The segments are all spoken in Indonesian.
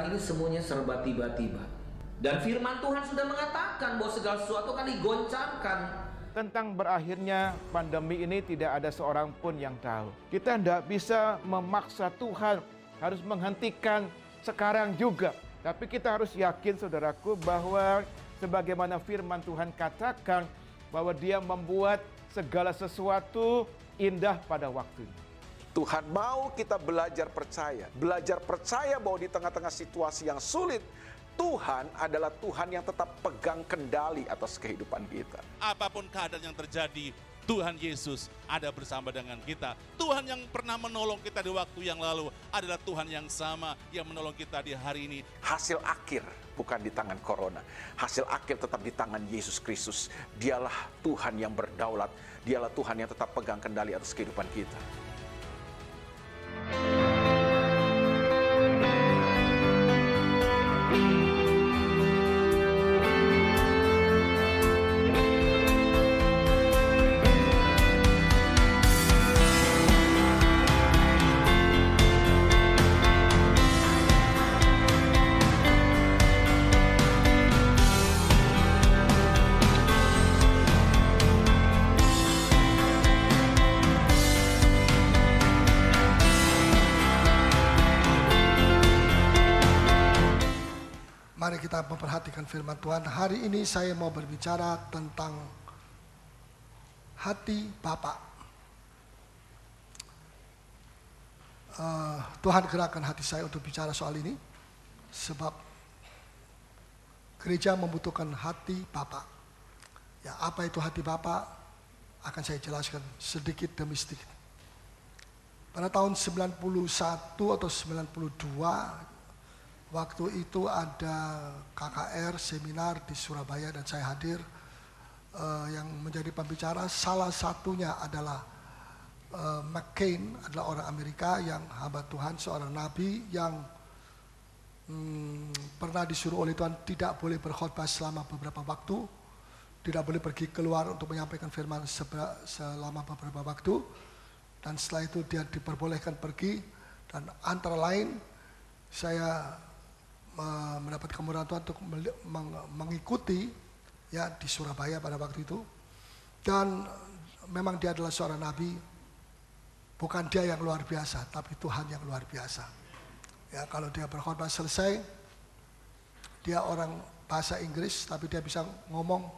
sekarang ini semuanya serba tiba-tiba. Dan firman Tuhan sudah mengatakan bahwa segala sesuatu akan digoncangkan. Tentang berakhirnya pandemi ini tidak ada seorang pun yang tahu. Kita tidak bisa memaksa Tuhan harus menghentikan sekarang juga. Tapi kita harus yakin saudaraku bahwa sebagaimana firman Tuhan katakan bahwa Dia membuat segala sesuatu indah pada waktunya. Tuhan mau kita belajar percaya bahwa di tengah-tengah situasi yang sulit, Tuhan adalah Tuhan yang tetap pegang kendali atas kehidupan kita. Apapun keadaan yang terjadi, Tuhan Yesus ada bersama dengan kita. Tuhan yang pernah menolong kita di waktu yang lalu adalah Tuhan yang sama yang menolong kita di hari ini. Hasil akhir bukan di tangan corona. Hasil akhir tetap di tangan Yesus Kristus. Dialah Tuhan yang berdaulat. Dialah Tuhan yang tetap pegang kendali atas kehidupan kita. Mari kita memperhatikan firman Tuhan. Hari ini saya mau berbicara tentang hati Bapa. Tuhan gerakkan hati saya untuk bicara soal ini, sebab gereja membutuhkan hati Bapa. Ya, apa itu hati Bapa? Akan saya jelaskan sedikit demi sedikit. Pada tahun 91 atau 92, waktu itu ada KKR seminar di Surabaya dan saya hadir. Yang menjadi pembicara salah satunya adalah McCain, adalah orang Amerika yang hamba Tuhan, seorang nabi yang pernah disuruh oleh Tuhan tidak boleh berkhotbah selama beberapa waktu, tidak boleh pergi keluar untuk menyampaikan firman selama beberapa waktu, dan setelah itu dia diperbolehkan pergi. Dan antara lain saya mendapat kemurahan Tuhan untuk mengikuti ya di Surabaya pada waktu itu. Dan memang dia adalah seorang nabi, bukan dia yang luar biasa, tapi Tuhan yang luar biasa. Ya, kalau dia berkhotbah selesai, dia orang bahasa Inggris, tapi dia bisa ngomong.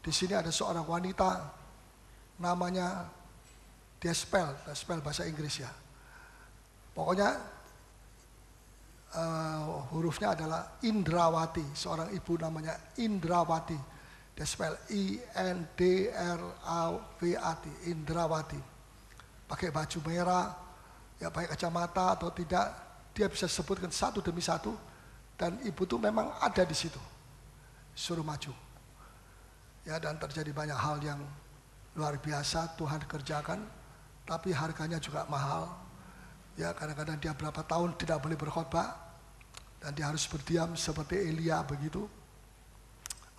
Di sini ada seorang wanita, namanya dia spell bahasa Inggris ya. Pokoknya hurufnya adalah Indrawati, seorang ibu namanya Indrawati. Dia spell I-N-D-R-A-W-A-T, Indrawati. Pakai baju merah, ya pakai kacamata atau tidak, dia bisa sebutkan satu demi satu. Dan ibu itu memang ada di situ, suruh maju. Ya, dan terjadi banyak hal yang luar biasa Tuhan kerjakan, tapi harganya juga mahal. Ya, kadang-kadang dia berapa tahun tidak boleh berkhotbah dan dia harus berdiam seperti Elia begitu.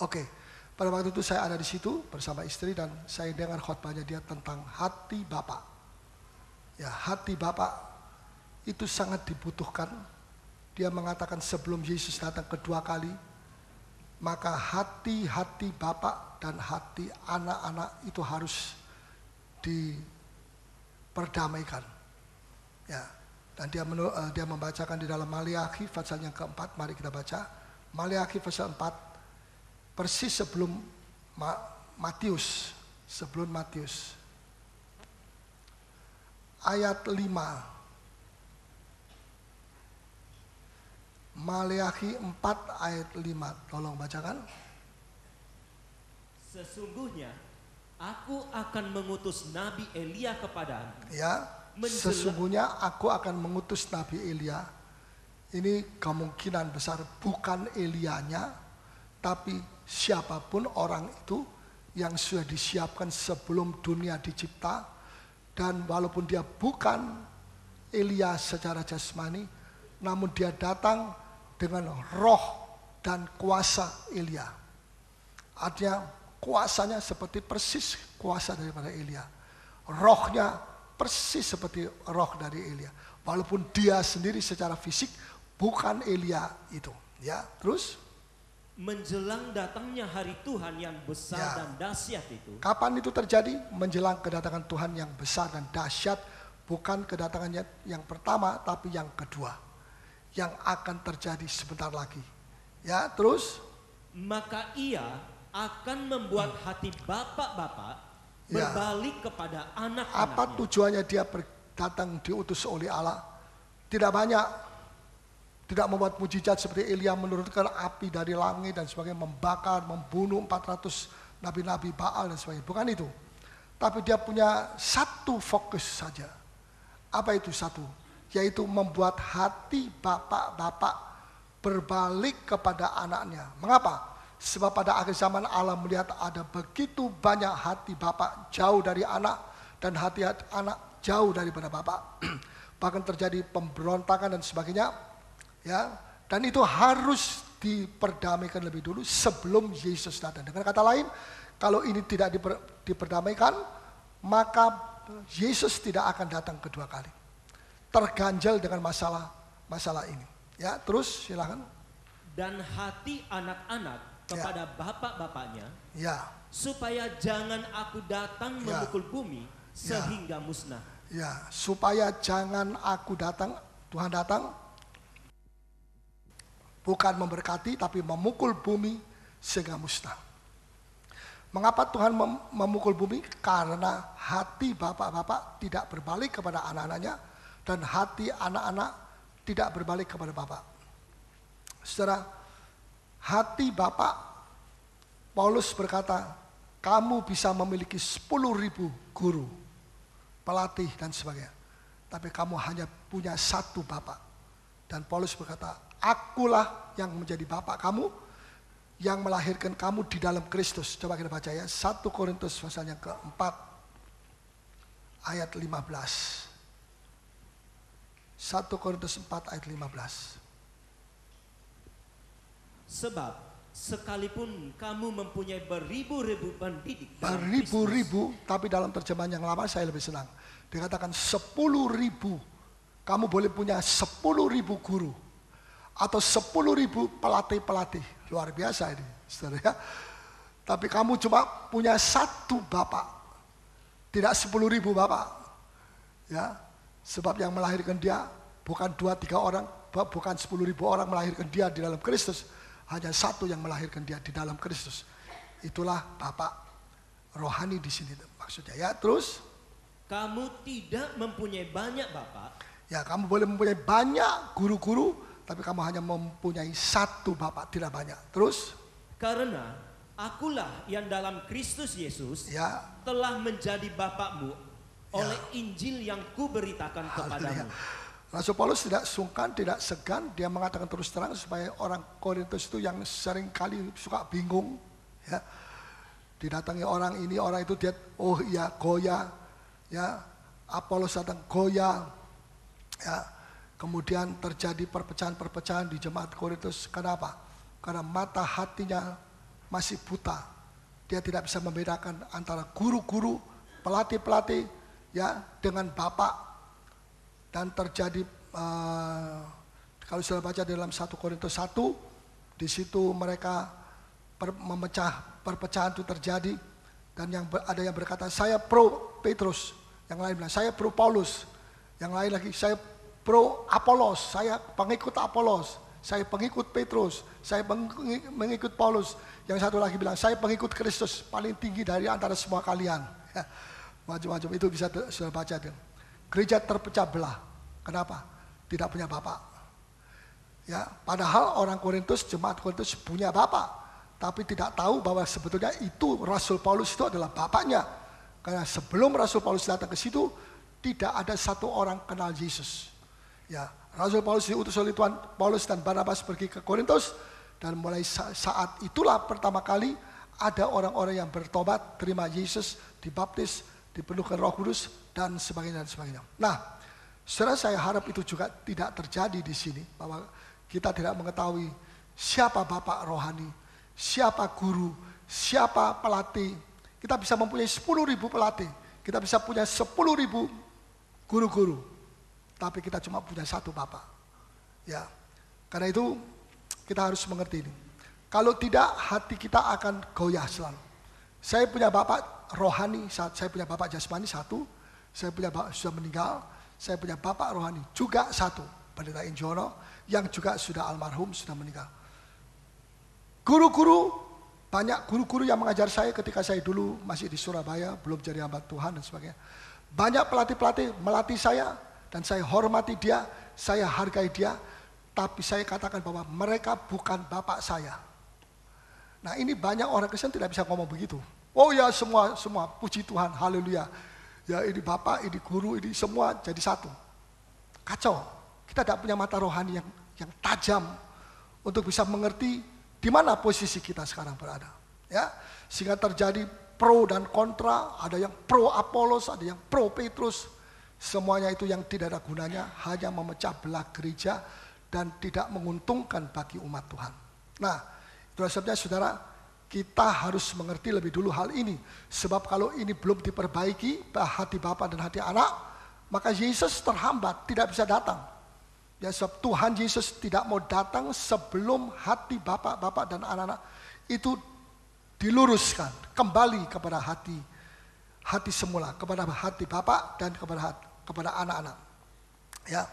Oke, pada waktu itu saya ada di situ bersama istri dan saya dengar khotbahnya dia tentang hati Bapa. Ya, hati Bapa itu sangat dibutuhkan. Dia mengatakan sebelum Yesus datang kedua kali, maka hati-hati Bapa dan hati anak-anak itu harus diperdamaikan. Ya, dan dia membacakan di dalam Maleakhi pasal yang keempat. Mari kita baca Maleakhi pasal 4, persis sebelum Matius, ayat 5. Maleakhi 4 ayat 5, tolong bacakan. Sesungguhnya aku akan mengutus Nabi Elia kepadamu. Ya, sesungguhnya aku akan mengutus Nabi Elia. Ini kemungkinan besar bukan Elianya, tapi siapapun orang itu yang sudah disiapkan sebelum dunia dicipta. Dan walaupun dia bukan Elia secara jasmani, namun dia datang dengan roh dan kuasa Elia. Artinya kuasanya seperti persis kuasa daripada Elia. Rohnya persis seperti roh dari Elia. Walaupun dia sendiri secara fisik bukan Elia itu. Ya, terus menjelang datangnya hari Tuhan yang besar Ya. dan dahsyat itu, kapan itu terjadi? Menjelang kedatangan Tuhan yang besar dan dahsyat, bukan kedatangannya yang pertama tapi yang kedua, yang akan terjadi sebentar lagi. Ya, terus maka ia akan membuat hati bapak-bapak Ya. berbalik kepada apa anak-anaknya. tujuannya dia datang diutus oleh Allah? Tidak banyak, tidak membuat mujizat seperti Elia menurunkan api dari langit dan sebagainya, membakar, membunuh 400 nabi-nabi Baal dan sebagainya. Bukan itu. Tapi dia punya satu fokus saja. Apa itu satu? Yaitu membuat hati bapak-bapak berbalik kepada anaknya. Mengapa? Sebab pada akhir zaman Allah melihat ada begitu banyak hati bapak jauh dari anak dan hati anak jauh daripada bapak. Bahkan terjadi pemberontakan dan sebagainya. Ya, dan itu harus diperdamaikan lebih dulu sebelum Yesus datang. Dengan kata lain, kalau ini tidak diperdamaikan, maka Yesus tidak akan datang kedua kali. Terganjal dengan masalah ini. Ya, terus silakan. Dan hati anak-anak kepada bapak-bapaknya, Ya, supaya jangan aku datang Ya. memukul bumi sehingga musnah. ya, supaya jangan aku datang, Tuhan datang bukan memberkati tapi memukul bumi sehingga musnah. Mengapa Tuhan memukul bumi? Karena hati bapak-bapak tidak berbalik kepada anak-anaknya dan hati anak-anak tidak berbalik kepada bapak. Saudara, hati bapak, Paulus berkata, kamu bisa memiliki 10.000 guru, pelatih dan sebagainya. Tapi kamu hanya punya satu bapak. Dan Paulus berkata, akulah yang menjadi bapak kamu, yang melahirkan kamu di dalam Kristus. Coba kita baca ya, 1 Korintus pasal yang keempat, ayat 15. 1 Korintus 4 ayat 15. Sebab sekalipun kamu mempunyai beribu-ribu pendidik dalam Kristus, Beribu-ribu, tapi dalam terjemahan yang lama saya lebih senang. Dikatakan 10.000. Kamu boleh punya 10.000 guru. Atau 10.000 pelatih-pelatih. Luar biasa ini, saudara ya. Tapi kamu cuma punya satu bapak. Tidak 10.000 bapak. Ya, sebab yang melahirkan dia bukan 2-3 orang, bukan 10.000 orang melahirkan dia di dalam Kristus. Hanya satu yang melahirkan dia di dalam Kristus. Itulah bapak rohani di sini maksudnya ya. Terus kamu tidak mempunyai banyak bapak, ya, kamu boleh mempunyai banyak guru-guru, tapi kamu hanya mempunyai satu bapak, tidak banyak. Terus karena akulah yang dalam Kristus Yesus ya, telah menjadi bapakmu oleh Injil yang kuberitakan kepadamu. Rasul Paulus tidak sungkan, tidak segan, dia mengatakan terus terang supaya orang Korintus itu yang sering kali suka bingung, ya, didatangi orang ini, orang itu, dia, oh iya goyah, ya, Apolos datang goyah, ya, kemudian terjadi perpecahan-perpecahan di jemaat Korintus. Kenapa? Karena mata hatinya masih buta, dia tidak bisa membedakan antara guru-guru, pelatih-pelatih, ya, dengan bapak. Dan terjadi kalau sudah baca dalam 1 Korintus 1, di situ mereka perpecahan itu terjadi, dan ada yang berkata saya pro Petrus, yang lain bilang saya pro Paulus, yang lain lagi saya pro Apolos, saya pengikut Apolos, saya pengikut Petrus, saya mengikut Paulus, yang satu lagi bilang saya pengikut Kristus paling tinggi dari antara semua kalian. Macam-macam itu bisa sudah baca. Gereja terpecah belah. Kenapa? Tidak punya bapak. Ya, padahal orang Korintus, jemaat Korintus punya bapak, tapi tidak tahu bahwa sebetulnya itu Rasul Paulus itu adalah bapaknya. Karena sebelum Rasul Paulus datang ke situ, tidak ada satu orang kenal Yesus. Ya, Rasul Paulus diutus oleh Tuhan Paulus dan Barnabas pergi ke Korintus, dan mulai saat itulah pertama kali ada orang-orang yang bertobat, terima Yesus, dibaptis, dipenuhkan Roh Kudus dan sebagainya dan sebagainya. Nah, saudara, saya harap itu juga tidak terjadi di sini, bahwa kita tidak mengetahui siapa bapak rohani, siapa guru, siapa pelatih. Kita bisa mempunyai 10.000 pelatih, kita bisa punya 10.000 guru-guru, tapi kita cuma punya satu bapak. Ya, Karena itu kita harus mengerti ini. Kalau tidak, hati kita akan goyah selalu. Saya punya bapak rohani, saya punya bapak jasmani satu, saya punya bapak sudah meninggal, saya punya bapak rohani juga satu, Pendeta Injono, yang juga sudah almarhum, sudah meninggal. Guru-guru, banyak guru-guru yang mengajar saya ketika saya dulu masih di Surabaya, belum jadi hamba Tuhan dan sebagainya. Banyak pelatih-pelatih melatih saya, dan saya hormati dia, saya hargai dia, tapi saya katakan bahwa mereka bukan bapak saya. Nah, ini banyak orang Kristen tidak bisa ngomong begitu. Oh ya, semua puji Tuhan, haleluya. Ya, ini bapak, ini guru, ini semua jadi satu. Kacau. Kita tidak punya mata rohani yang tajam untuk bisa mengerti di mana posisi kita sekarang berada. Ya, sehingga terjadi pro dan kontra, ada yang pro Apolos, ada yang pro Petrus. Semuanya itu yang tidak ada gunanya, hanya memecah belah gereja dan tidak menguntungkan bagi umat Tuhan. Nah, itulah sebabnya saudara, kita harus mengerti lebih dulu hal ini. Sebab kalau ini belum diperbaiki, hati Bapa dan hati anak, maka Yesus terhambat, tidak bisa datang. Ya, sebab Tuhan Yesus tidak mau datang sebelum hati Bapak dan anak-anak itu diluruskan kembali kepada hati semula, kepada hati Bapak dan kepada anak-anak. Ya,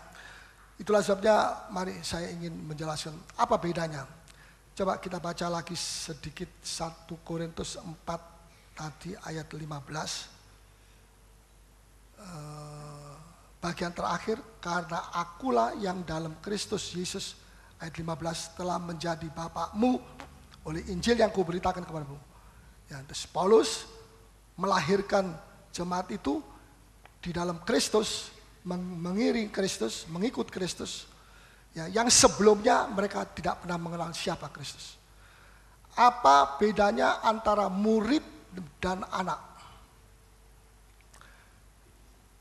itulah sebabnya mari saya ingin menjelaskan apa bedanya. Coba kita baca lagi sedikit 1 Korintus 4 tadi ayat 15. Bagian terakhir, karena akulah yang dalam Kristus Yesus, ayat 15, telah menjadi bapakmu oleh Injil yang kuberitakan kepadamu. Ya, terus Paulus melahirkan jemaat itu di dalam Kristus, mengiring Kristus, mengikut Kristus. Ya, yang sebelumnya mereka tidak pernah mengenal siapa Kristus. Apa bedanya antara murid dan anak?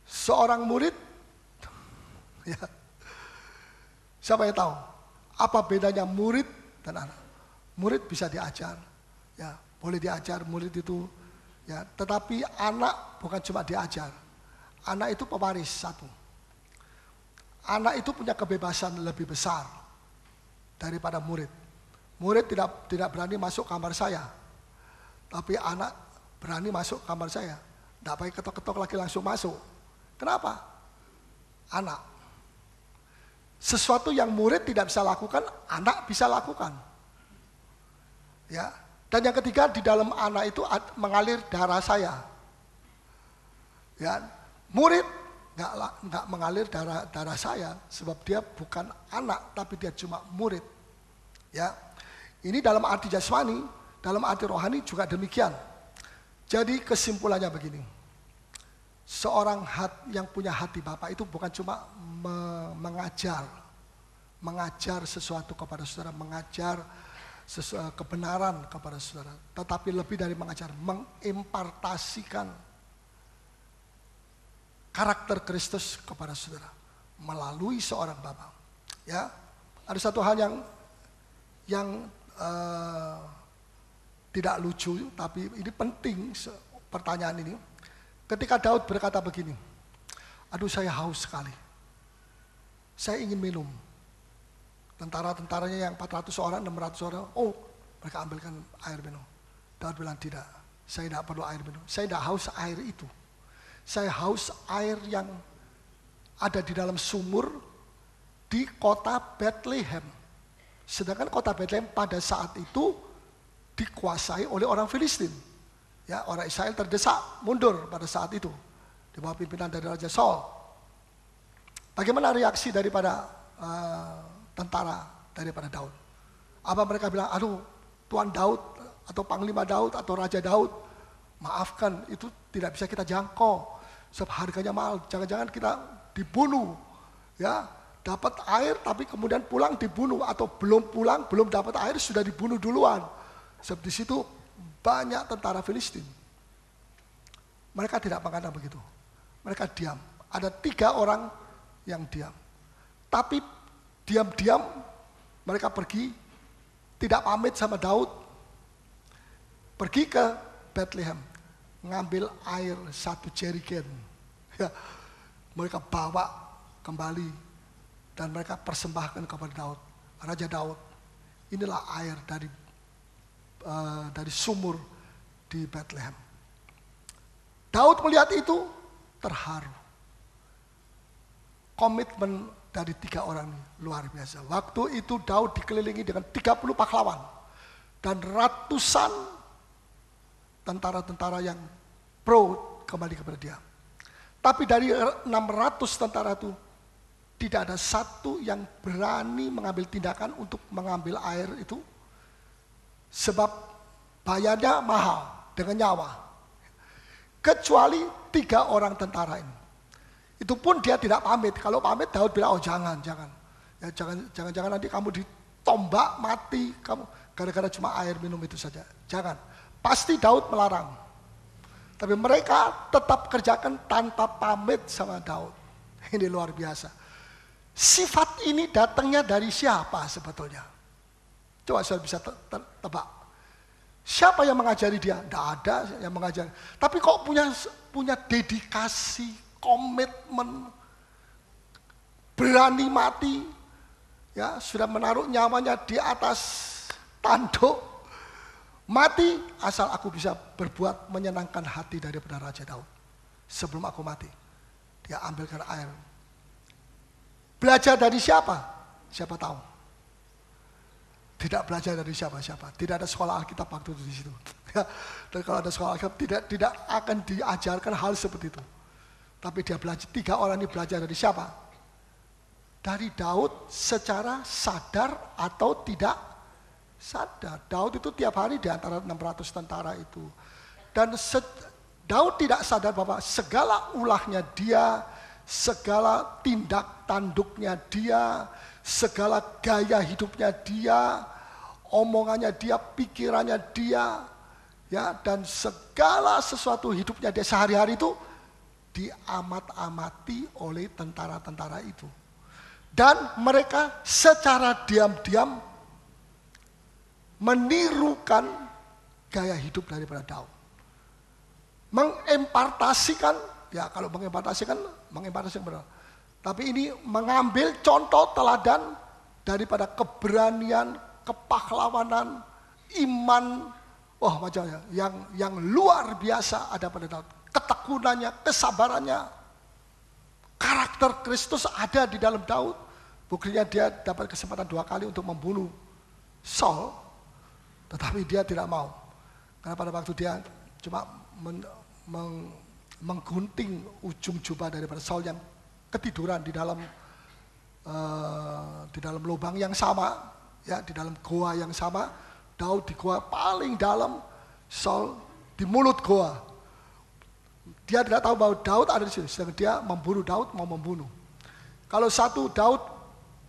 Seorang murid, ya, siapa yang tahu? Apa bedanya murid dan anak? Murid bisa diajar, ya, boleh diajar murid itu, ya. Tetapi anak bukan cuma diajar, anak itu pewaris satu. Anak itu punya kebebasan lebih besar daripada murid. Murid tidak berani masuk kamar saya, tapi anak berani masuk kamar saya. Tidak pakai ketok-ketok lagi langsung masuk. Kenapa? Anak. Sesuatu yang murid tidak bisa lakukan, anak bisa lakukan. Ya. Dan yang ketiga, di dalam anak itu mengalir darah saya. Ya. Murid nggak mengalir darah saya, sebab dia bukan anak, tapi dia cuma murid. Ya, ini dalam arti jasmani, dalam arti rohani juga demikian. Jadi kesimpulannya begini, seorang yang punya hati Bapa itu bukan cuma mengajar sesuatu kepada saudara, mengajar kebenaran kepada saudara, tetapi lebih dari mengajar, mengimpartasikan karakter Kristus kepada saudara melalui seorang bapa. Ya, ada satu hal yang tidak lucu, tapi ini penting pertanyaan ini. Ketika Daud berkata begini, aduh saya haus sekali, saya ingin minum. Tentara-tentaranya yang 400 orang, 600 orang, oh mereka ambilkan air minum. Daud bilang tidak, saya tidak perlu air minum, saya tidak haus air itu. Saya haus air yang ada di dalam sumur di kota Bethlehem. Sedangkan kota Bethlehem pada saat itu dikuasai oleh orang Filistin. Ya, orang Israel terdesak mundur pada saat itu di bawah pimpinan dari Raja Saul. Bagaimana reaksi daripada tentara daripada Daud? Apa mereka bilang, aduh Tuan Daud atau Panglima Daud atau Raja Daud, maafkan itu tidak bisa kita jangkau. Sebab harganya mahal, jangan-jangan kita dibunuh, ya, dapat air tapi kemudian pulang dibunuh, atau belum pulang, belum dapat air sudah dibunuh duluan. Sebab di situ banyak tentara Filistin. Mereka tidak mengatakan begitu, mereka diam. Ada 3 orang yang diam, tapi diam-diam mereka pergi, tidak pamit sama Daud, pergi ke Bethlehem, ngambil air 1 jerigen, ya, mereka bawa kembali dan mereka persembahkan kepada Daud. Raja Daud. Inilah air dari sumur di Bethlehem. Daud melihat itu terharu. Komitmen dari 3 orang ini luar biasa. Waktu itu Daud dikelilingi dengan 30 pahlawan dan ratusan tentara-tentara yang pro kembali kepada dia. Tapi dari 600 tentara itu tidak ada satu yang berani mengambil tindakan untuk mengambil air itu, sebab bayarnya mahal dengan nyawa. Kecuali 3 orang tentara ini. Itu pun dia tidak pamit. Kalau pamit Daud bilang, oh jangan. Ya, jangan nanti kamu ditombak mati kamu gara-gara cuma air minum itu saja. Jangan. Pasti Daud melarang. Tapi mereka tetap kerjakan tanpa pamit sama Daud. Ini luar biasa. Sifat ini datangnya dari siapa sebetulnya? Coba saya bisa tebak. Siapa yang mengajari dia? Tidak ada yang mengajari. Tapi kok punya dedikasi, komitmen, berani mati, ya sudah menaruh nyawanya di atas tanduk, mati asal aku bisa berbuat menyenangkan hati daripada Raja Daud. Sebelum aku mati, dia ambilkan air. Belajar dari siapa? Siapa tahu? Tidak belajar dari siapa-siapa. Tidak ada sekolah Alkitab waktu itu di situ. Dan kalau ada sekolah Alkitab tidak akan diajarkan hal seperti itu. Tapi dia belajar, 3 orang ini belajar dari siapa? Dari Daud secara sadar atau tidak sadar. Daud itu tiap hari di antara 600 tentara itu. Dan Daud tidak sadar bahwa segala ulahnya dia, segala tindak tanduknya dia, segala gaya hidupnya dia, omongannya dia, pikirannya dia, ya, dan segala sesuatu hidupnya dia sehari-hari itu diamat-amati oleh tentara-tentara itu. Dan mereka secara diam-diam menirukan gaya hidup daripada Daud. Mengempartasikan, ya kalau mengempartasikan benar. Tapi ini mengambil contoh teladan daripada keberanian, kepahlawanan, iman, macamnya yang luar biasa ada pada Daud. Ketekunannya, kesabarannya, karakter Kristus ada di dalam Daud. Buktinya dia dapat kesempatan 2 kali untuk membunuh Saul, tetapi dia tidak mau. Karena pada waktu dia cuma menggunting ujung jubah daripada Saul yang ketiduran di dalam lubang yang sama, ya, di dalam goa yang sama. Daud di goa paling dalam, Saul di mulut goa. Dia tidak tahu bahwa Daud ada di sini, sedangkan dia memburu Daud, mau membunuh. Kalau satu Daud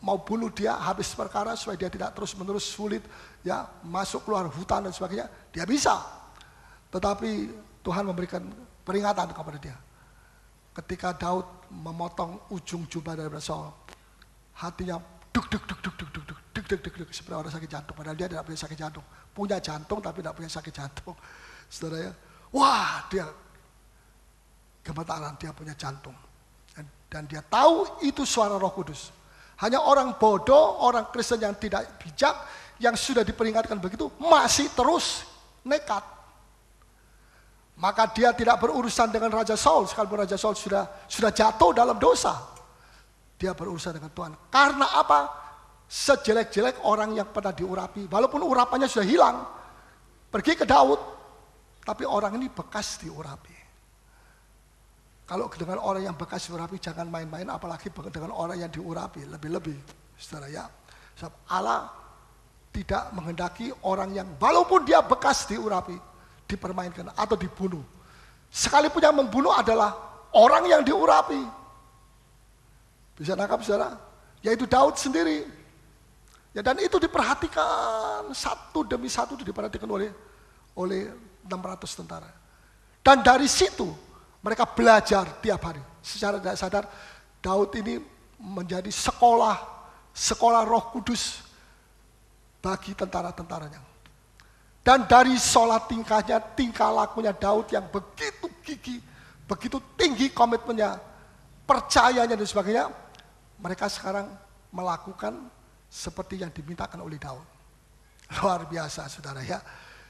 mau bunuh dia habis perkara supaya dia tidak terus-menerus sulit, ya, masuk keluar hutan dan sebagainya, dia bisa. Tetapi Tuhan memberikan peringatan kepada dia. Ketika Daud memotong ujung jubah daripada Saul, hatinya duk seperti orang sakit jantung. Padahal dia tidak punya sakit jantung, punya jantung tapi tidak punya sakit jantung. Saudara ya, wah, dia gemetaran, dia punya jantung. Dan dia tahu itu suara Roh Kudus. Hanya orang bodoh, orang Kristen yang tidak bijak, yang sudah diperingatkan begitu, masih terus nekat. Maka dia tidak berurusan dengan Raja Saul, sekalipun Raja Saul sudah jatuh dalam dosa. Dia berurusan dengan Tuhan. Karena apa? Sejelek-jelek orang yang pernah diurapi, walaupun urapannya sudah hilang, pergi ke Daud, tapi orang ini bekas diurapi. Kalau dengan orang yang bekas diurapi jangan main-main, apalagi dengan orang yang diurapi lebih-lebih, saudara ya. Sebab Allah tidak menghendaki orang yang walaupun dia bekas diurapi dipermainkan atau dibunuh. Sekalipun yang membunuh adalah orang yang diurapi. Bisa nangkap saudara? Yaitu Daud sendiri. Ya, dan itu diperhatikan satu demi satu, itu diperhatikan oleh 600 tentara. Dan dari situ mereka belajar tiap hari. Secara tidak sadar Daud ini menjadi sekolah Roh Kudus bagi tentara-tentaranya. Dan dari sholat tingkahnya, tingkah lakunya Daud yang begitu gigih, begitu tinggi komitmennya, percayanya dan sebagainya, mereka sekarang melakukan seperti yang dimintakan oleh Daud. Luar biasa saudara ya.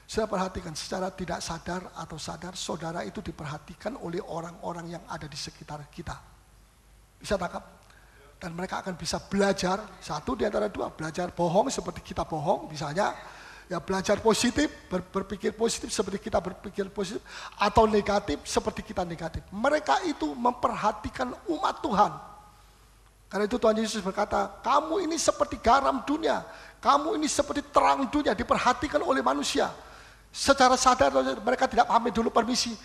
Saya perhatikan secara tidak sadar atau sadar, saudara itu diperhatikan oleh orang-orang yang ada di sekitar kita. Bisa tangkap? Dan mereka akan bisa belajar, satu di antara dua, belajar bohong seperti kita bohong misalnya. Ya belajar positif, berpikir positif seperti kita berpikir positif. Atau negatif seperti kita negatif. Mereka itu memperhatikan umat Tuhan. Karena itu Tuhan Yesus berkata, kamu ini seperti garam dunia. Kamu ini seperti terang dunia, diperhatikan oleh manusia. Secara sadar mereka tidak pamit dulu, permisi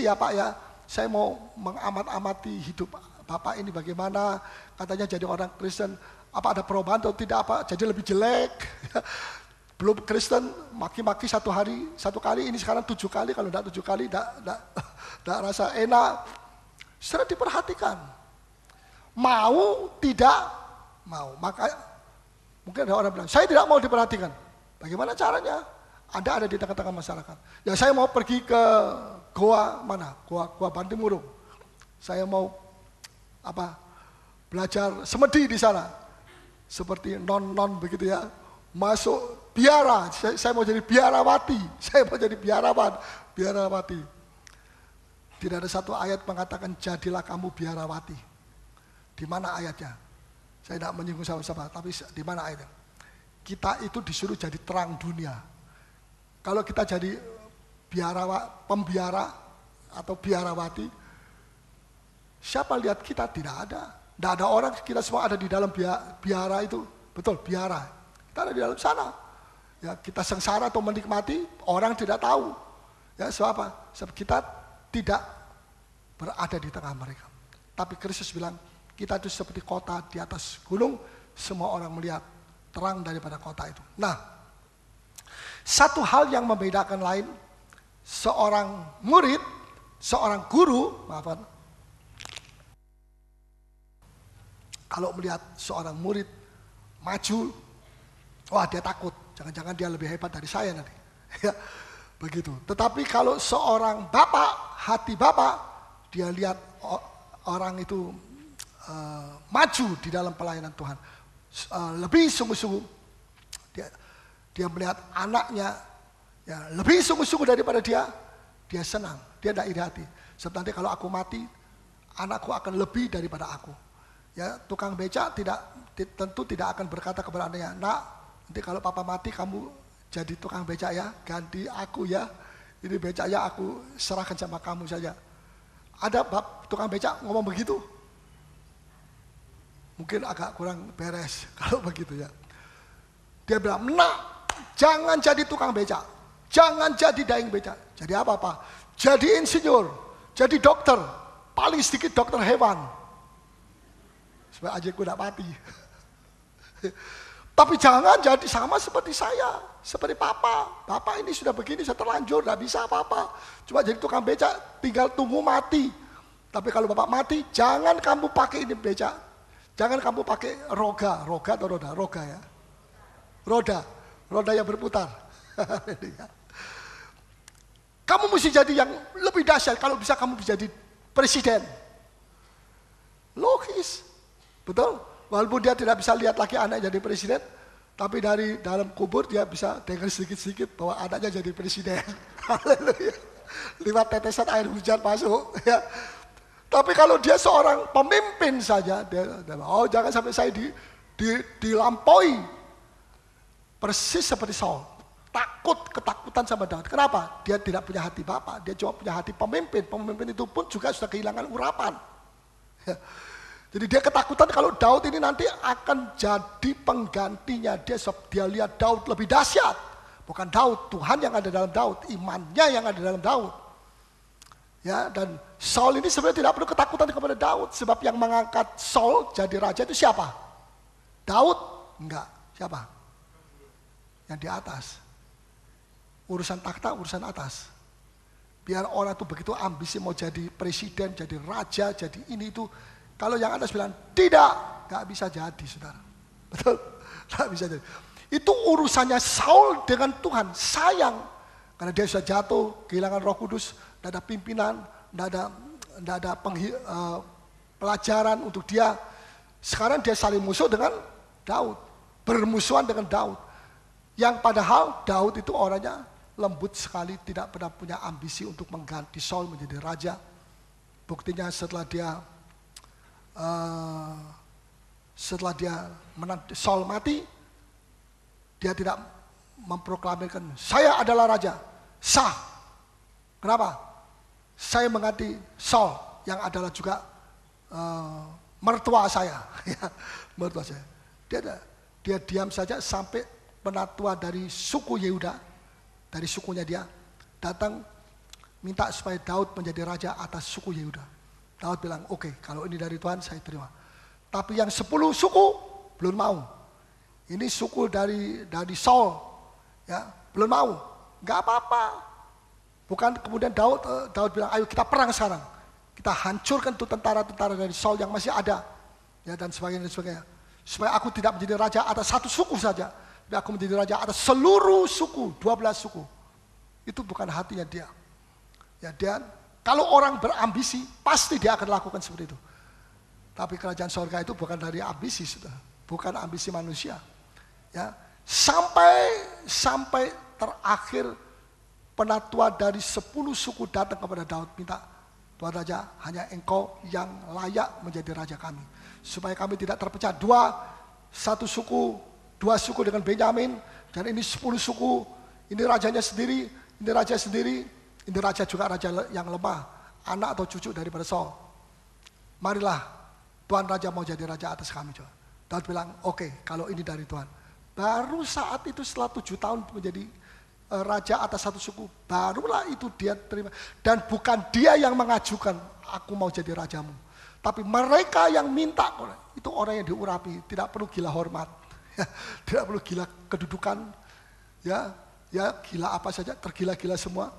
ya Pak ya, saya mau mengamat-amati hidup Bapak ini bagaimana, katanya jadi orang Kristen, apa ada perubahan atau tidak, apa jadi lebih jelek. Belum Kristen, maki-maki satu kali, ini sekarang 7 kali, kalau tidak 7 kali tidak rasa enak. Sudah diperhatikan, mau tidak mau, maka mungkin ada orang bilang, saya tidak mau diperhatikan. Bagaimana caranya? Anda ada di tengah-tengah masyarakat. Ya saya mau pergi ke goa mana? Goa Bantimurung. Saya mau belajar semedi di sana. Seperti non begitu ya. Masuk biara. Saya mau jadi biarawati. Saya mau jadi biarawati. Tidak ada satu ayat mengatakan jadilah kamu biarawati. Di mana ayatnya? Saya tidak menyinggung sama-sama, tapi di mana ayatnya? Kita itu disuruh jadi terang dunia. Kalau kita jadi pembiara atau biarawati, siapa lihat kita? Tidak ada. Tidak ada orang, kita semua ada di dalam biara itu. Betul, biara. Kita ada di dalam sana. Ya, kita sengsara atau menikmati, orang tidak tahu. Ya, sebab apa? Sebab kita tidak berada di tengah mereka. Tapi Kristus bilang, kita itu seperti kota di atas gunung, semua orang melihat terang daripada kota itu. Nah, satu hal yang membedakan lain, seorang murid, seorang guru, kalau melihat seorang murid maju, wah dia takut, jangan-jangan dia lebih hebat dari saya nanti. Ya, begitu. Tetapi kalau seorang bapak, hati bapak, dia lihat orang itu maju di dalam pelayanan Tuhan, lebih sungguh-sungguh. Dia melihat anaknya ya, lebih sungguh-sungguh daripada dia senang, dia tidak iri hati. Sebab nanti kalau aku mati, anakku akan lebih daripada aku. Ya, tukang beca tentu tidak akan berkata kepada anaknya, nak, nanti kalau papa mati kamu jadi tukang beca ya, ganti aku ya. Ini becanya aku serahkan sama kamu saja. Ada tukang beca ngomong begitu? Mungkin agak kurang beres kalau begitu ya. Dia bilang, nak, jangan jadi tukang beca, jangan jadi daing beca. Jadi apa? Jadi insinyur, jadi dokter, paling sedikit dokter hewan. Supaya aja aku tidak mati. Tapi jangan jadi sama seperti saya, seperti papa. Papa ini sudah begini, sudah terlanjur, tidak bisa apa-apa. Cuma jadi tukang beca, tinggal tunggu mati. Tapi kalau bapak mati, jangan kamu pakai ini beca. Jangan kamu pakai roga atau roda ya. Roda yang berputar. Kamu mesti jadi yang lebih dahsyat. Kalau bisa kamu bisa jadi presiden. Logis. Betul? Walaupun dia tidak bisa lihat lagi anak jadi presiden, tapi dari dalam kubur dia bisa dengar sedikit-sedikit bahwa anaknya jadi presiden. Haleluya. 5 tetesan air hujan masuk. Ya. Tapi kalau dia seorang pemimpin saja, dia jangan sampai saya dilampaui. Persis seperti Saul, ketakutan sama Daud. Kenapa? Dia tidak punya hati Bapa, dia cuma punya hati pemimpin. Pemimpin itu pun juga sudah kehilangan urapan. Ya. Jadi dia ketakutan kalau Daud ini nanti akan jadi penggantinya. Dia lihat Daud lebih dahsyat. Bukan Daud, Tuhan yang ada dalam Daud, imannya yang ada dalam Daud. Ya, dan Saul ini sebenarnya tidak perlu ketakutan kepada Daud, sebab yang mengangkat Saul jadi raja itu siapa? Daud? Enggak. Siapa? Yang di atas. Urusan takhta, urusan atas. Biar orang itu begitu ambisi mau jadi presiden, jadi raja, jadi ini itu. Kalau yang atas bilang, tidak, gak bisa jadi, saudara. Betul? Gak bisa jadi. Itu urusannya Saul dengan Tuhan, sayang. Karena dia sudah jatuh, kehilangan Roh Kudus, tidak ada pimpinan, tidak ada pelajaran untuk dia. Sekarang dia saling musuh dengan Daud. bermusuhan dengan Daud. Yang padahal Daud itu orangnya lembut sekali, tidak pernah punya ambisi untuk mengganti Saul menjadi raja. Buktinya setelah dia Saul mati, dia tidak memproklamirkan saya adalah raja, sah. Kenapa? Saya mengganti Saul yang adalah juga mertua saya, mertua saya. Dia diam saja sampai penatua dari suku Yehuda, dari sukunya dia datang minta supaya Daud menjadi raja atas suku Yehuda. Daud bilang, oke, kalau ini dari Tuhan saya terima. Tapi yang 10 suku belum mau. Ini suku dari Saul, ya belum mau. Nggak apa-apa. Bukan kemudian Daud bilang, ayo kita perang sekarang. Kita hancurkan tuh tentara-tentara dari Saul yang masih ada, ya dan sebagainya. Supaya aku tidak menjadi raja atas satu suku saja. Tapi aku menjadi raja atas seluruh suku, 12 suku. Itu bukan hatinya dia. Ya, dia kalau orang berambisi, pasti dia akan lakukan seperti itu. Tapi kerajaan sorga itu bukan dari ambisi, bukan ambisi manusia. Ya, sampai terakhir penatua dari 10 suku datang kepada Daud minta, Tuhan Raja, hanya engkau yang layak menjadi raja kami. Supaya kami tidak terpecah satu suku, 2 suku dengan Benyamin, dan ini 10 suku, ini rajanya sendiri, ini raja sendiri, ini raja juga raja yang lemah, anak atau cucu daripada Saul. Marilah, Tuhan Raja mau jadi raja atas kami. Daud bilang, oke, kalau ini dari Tuhan. Baru saat itu setelah 7 tahun menjadi raja atas satu suku, barulah itu dia terima. Dan bukan dia yang mengajukan, aku mau jadi rajamu. Tapi mereka yang minta, itu orang yang diurapi, tidak perlu gila hormat. Tidak perlu gila kedudukan, ya gila apa saja, tergila-gila semua.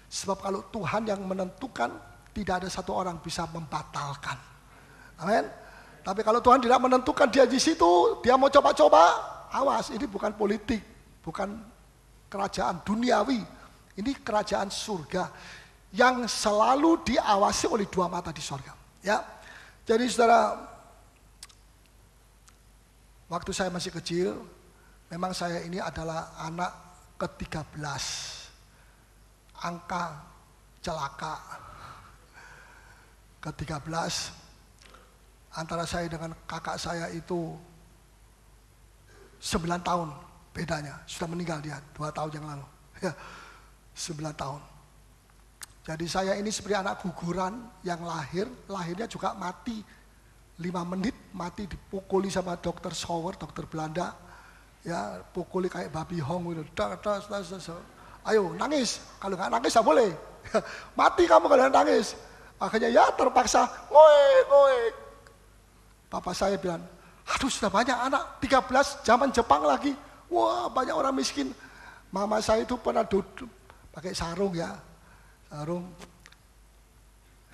Sebab kalau Tuhan yang menentukan, tidak ada satu orang bisa membatalkan. Amin. Tapi kalau Tuhan tidak menentukan dia di situ, dia mau coba-coba, awas, ini bukan politik, bukan kerajaan duniawi. Ini kerajaan surga yang selalu diawasi oleh 2 mata di surga. Ya, jadi saudara, waktu saya masih kecil, memang saya ini adalah anak ke-13. Angka celaka. Ke-13, antara saya dengan kakak saya itu 9 tahun bedanya. Sudah meninggal dia 2 tahun yang lalu. Ya, 9 tahun. Jadi saya ini seperti anak guguran yang lahirnya juga mati. 5 menit mati dipukuli sama dokter Sauer, dokter Belanda. Ya, pukuli kayak babi hong gitu. Ayo nangis, kalau nggak nangis nggak boleh. Mati kamu kalau nangis. Akhirnya ya terpaksa ngoe. Papa saya bilang, aduh sudah banyak anak, 13 zaman Jepang lagi. Wah banyak orang miskin. Mama saya itu pernah duduk pakai sarung ya. Sarung.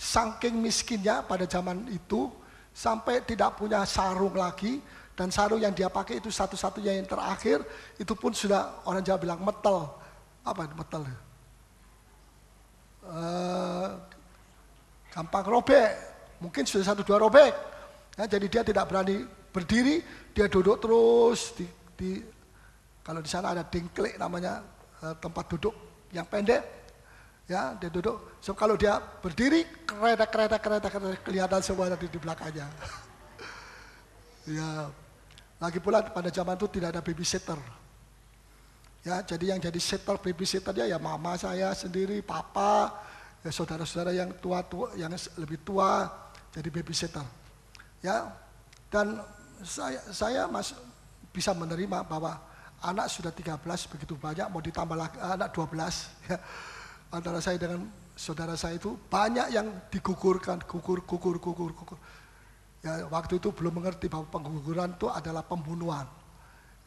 Saking miskinnya pada zaman itu, sampai tidak punya sarung lagi. Dan sarung yang dia pakai itu satu-satunya yang terakhir, itu pun sudah orang Jawa bilang metel. Apa itu metel? Gampang robek, mungkin sudah 1-2 robek. Ya, jadi dia tidak berani berdiri, dia duduk terus kalau di sana ada dingklik namanya, tempat duduk yang pendek. Ya, dia duduk. So kalau dia berdiri, kereta kelihatan semua di belakangnya. Ya, lagi pula pada zaman itu tidak ada babysitter. Ya, jadi yang jadi babysitternya ya mama saya sendiri, papa, ya saudara-saudara yang tua-tua, yang lebih tua jadi babysitter. Ya, dan saya bisa menerima bahwa anak sudah 13 begitu banyak, mau ditambah lagi anak 12. Ya. Antara saya dengan saudara saya itu banyak yang digugurkan, gugur. Ya, waktu itu belum mengerti bahwa pengguguran itu adalah pembunuhan.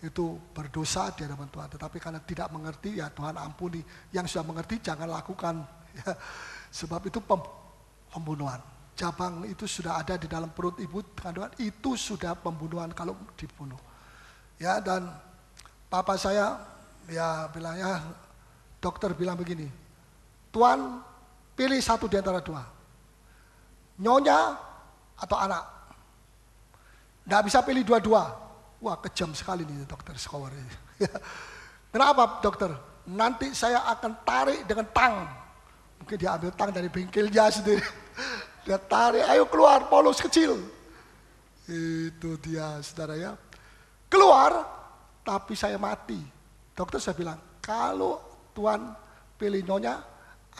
Itu berdosa di hadapan Tuhan. Tetapi karena tidak mengerti, ya Tuhan ampuni. Yang sudah mengerti jangan lakukan. Ya. Sebab itu pembunuhan. Jabang itu sudah ada di dalam perut ibu kandungan, itu sudah pembunuhan kalau dibunuh. Ya, dan papa saya ya bilang, ya dokter bilang begini, Tuhan pilih satu di antara 2. Nyonya atau anak. Nggak bisa pilih 2-2. Wah, kejam sekali nih dokter Skowar ini. Kenapa dokter? Nanti saya akan tarik dengan tang. Mungkin dia ambil tang dari bengkelnya sendiri. Dia tarik, ayo keluar Paulus kecil. Itu dia saudara ya. Keluar, tapi saya mati. Dokter saya bilang, kalau Tuhan pilih nyonya,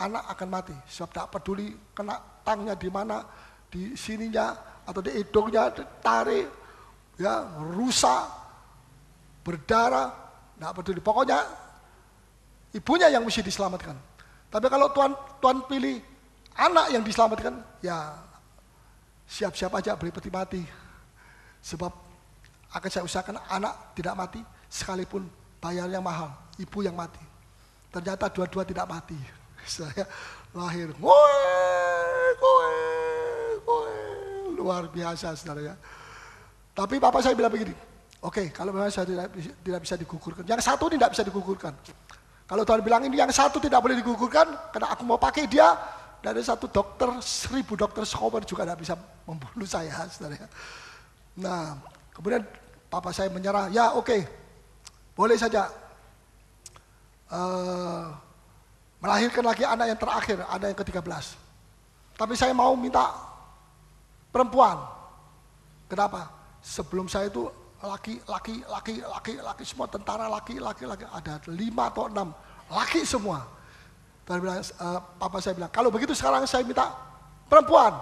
anak akan mati. Sebab tak peduli kena tangnya di mana, di sininya atau di hidungnya, tarik, ya rusak, berdarah, tak peduli. Pokoknya ibunya yang mesti diselamatkan. Tapi kalau Tuhan pilih anak yang diselamatkan, ya siap-siap aja beli peti mati. Sebab akan saya usahakan anak tidak mati, sekalipun bayarnya mahal, ibu yang mati. Ternyata dua-dua tidak mati. Saya lahir, luar biasa saudara ya. Tapi papa saya bilang begini, oke, kalau memang saya tidak bisa digugurkan, yang satu tidak bisa digugurkan. Kalau Tuhan bilang ini yang satu tidak boleh digugurkan, karena aku mau pakai dia, dari satu dokter, 1000 dokter Skowar juga tidak bisa membunuh saya saudara ya. Nah, kemudian papa saya menyerah, ya oke, boleh saja melahirkan lagi anak yang terakhir, anak yang ke-13. Tapi saya mau minta perempuan. Kenapa? Sebelum saya itu laki, semua tentara laki, ada 5 atau 6 laki semua. Tuhan bilang, papa saya bilang, kalau begitu sekarang saya minta perempuan.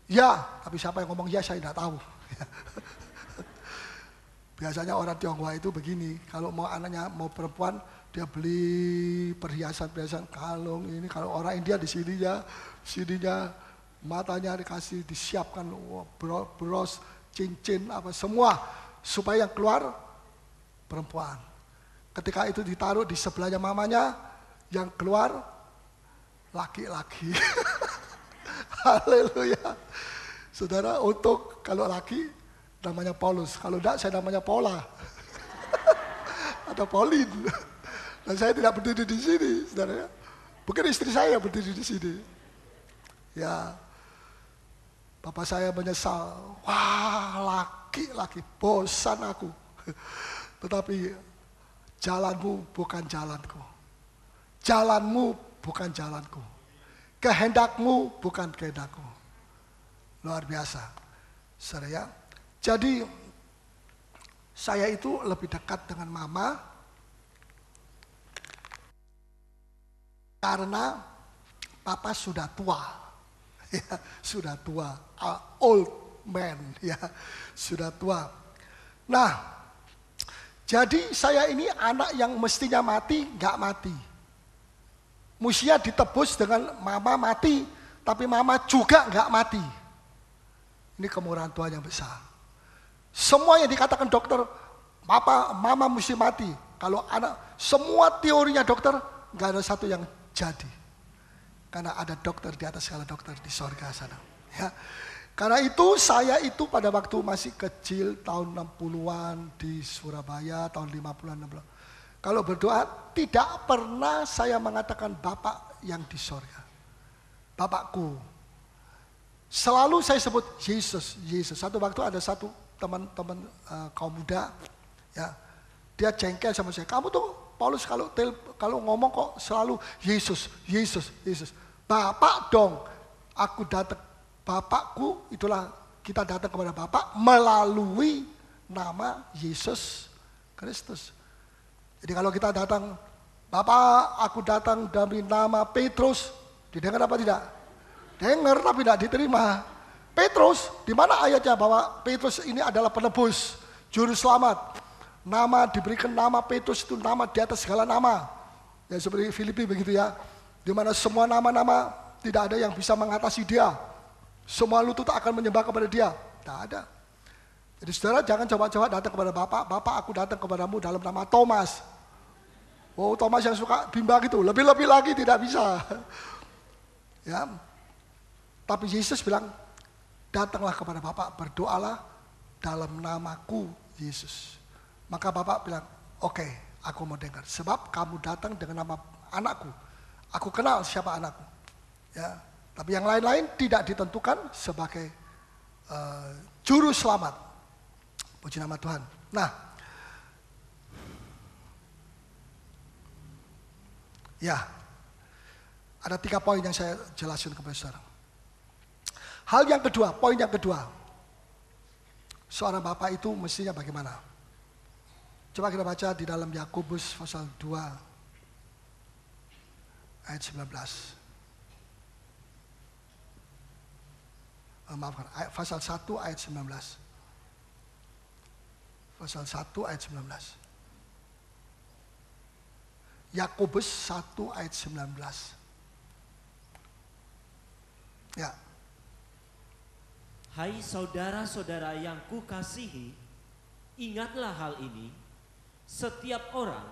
Ya, tapi siapa yang ngomong ya saya tidak tahu. Biasanya orang Tionghoa itu begini, kalau mau anaknya mau perempuan, dia beli perhiasan kalung ini. Kalau orang India di sininya matanya dikasih disiapkan bros, cincin apa semua supaya yang keluar perempuan. Ketika itu ditaruh di sebelahnya mamanya, yang keluar laki-laki. Haleluya. Saudara, untuk kalau laki namanya Paulus, kalau enggak saya namanya Paula. Atau Paulin. Dan saya tidak berdiri di sini, saudara. Bukan istri saya berdiri di sini. Ya, bapak saya menyesal. Wah, laki-laki, bosan aku. Tetapi jalanmu bukan jalanku. Jalanmu bukan jalanku. Kehendakmu bukan kehendakku. Luar biasa. Saudara ya. Jadi saya itu lebih dekat dengan mama karena papa sudah tua. Ya, sudah tua, old man ya, sudah tua. Nah, jadi saya ini anak yang mestinya mati, nggak mati. Mestinya ditebus dengan mama mati, tapi mama juga nggak mati. Ini kemurahan Tuhan yang besar. Semua yang dikatakan dokter, mama mesti mati. Kalau anak, semua teorinya dokter, nggak ada satu yang jadi. Karena ada dokter di atas segala dokter di sorga sana. Ya. Karena itu saya itu pada waktu masih kecil tahun 60-an di Surabaya, tahun 50-an 60-an. Kalau berdoa tidak pernah saya mengatakan Bapak yang di sorga. Bapakku. Selalu saya sebut Yesus, Yesus. Satu waktu ada satu teman-teman kaum muda, ya, dia jengkel sama saya. Kamu tuh Paulus kalau ngomong kok selalu Yesus, Yesus, Yesus. Bapak dong, aku datang, Bapakku, itulah kita datang kepada Bapak melalui nama Yesus Kristus. Jadi kalau kita datang, Bapak aku datang dari nama Petrus, didengar apa tidak? Dengar tapi tidak diterima. Petrus, di mana ayatnya bahwa Petrus ini adalah penebus, juru selamat. Nama diberikan nama Petrus itu nama di atas segala nama. Ya seperti Filipi begitu ya. Di mana semua nama-nama tidak ada yang bisa mengatasi dia. Semua lutut akan menyembah kepada dia. Tidak ada. Jadi saudara jangan coba-coba datang kepada Bapak. Bapak aku datang kepadamu dalam nama Thomas. Oh Thomas yang suka bimbang itu. Lebih-lebih lagi tidak bisa. Ya. Tapi Yesus bilang, datanglah kepada Bapak, berdoalah dalam namaku Yesus. Maka Bapak bilang, oke, aku mau dengar. Sebab kamu datang dengan nama anakku. Aku kenal siapa anakku. Ya, tapi yang lain-lain tidak ditentukan sebagai juru selamat. Puji nama Tuhan. Nah, ya, ada 3 poin yang saya jelaskan kepada saudara. Hal yang kedua, poin yang kedua, seorang bapak itu mestinya bagaimana? Coba kita baca di dalam Yakobus pasal 2 ayat 19. Maafkan, pasal 1 ayat 19. Pasal 1 ayat 19. Yakobus 1 ayat 19. Ya. Hai saudara-saudara yang kukasihi, ingatlah hal ini, setiap orang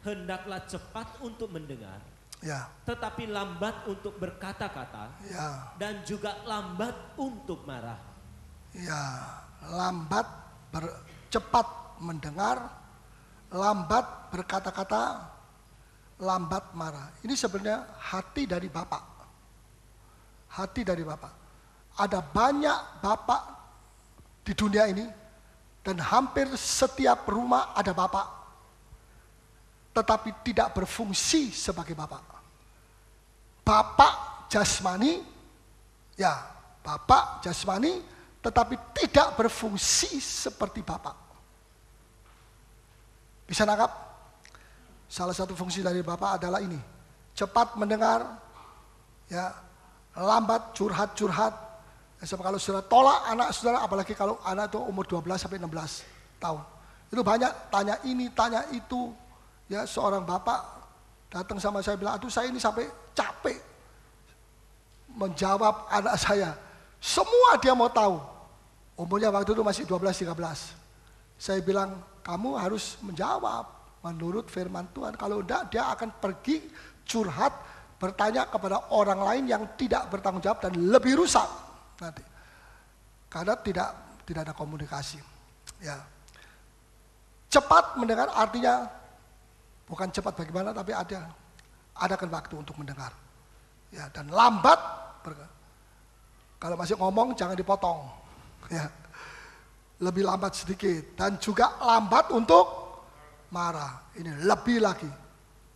hendaklah cepat untuk mendengar, Ya. tetapi lambat untuk berkata-kata, Ya. dan juga lambat untuk marah. Ya, cepat mendengar, lambat berkata-kata, lambat marah. Ini sebenarnya hati dari Bapak. Hati dari Bapak. Ada banyak Bapak di dunia ini, dan hampir setiap rumah ada Bapak, tetapi tidak berfungsi sebagai Bapak. Bapak jasmani, ya, Bapak jasmani, tetapi tidak berfungsi seperti Bapak. Bisa nangkap? Salah satu fungsi dari Bapak adalah ini, cepat mendengar, ya, lambat curhat-curhat. Sebab kalau saudara tolak anak saudara, apalagi kalau anak itu umur 12 sampai 16 tahun. Itu banyak tanya ini, tanya itu. Ya, seorang bapak datang sama saya bilang, aduh saya ini sampai capek menjawab anak saya. Semua dia mau tahu. Umurnya waktu itu masih 12-13. Saya bilang, kamu harus menjawab menurut firman Tuhan. Kalau enggak, dia akan pergi curhat, bertanya kepada orang lain yang tidak bertanggung jawab dan lebih rusak nanti. Karena tidak ada komunikasi. Ya. Cepat mendengar artinya bukan cepat bagaimana, tapi adakan waktu untuk mendengar. Ya, dan lambat, kalau masih ngomong jangan dipotong. Ya. Lebih lambat sedikit, dan juga lambat untuk marah. Ini lebih lagi.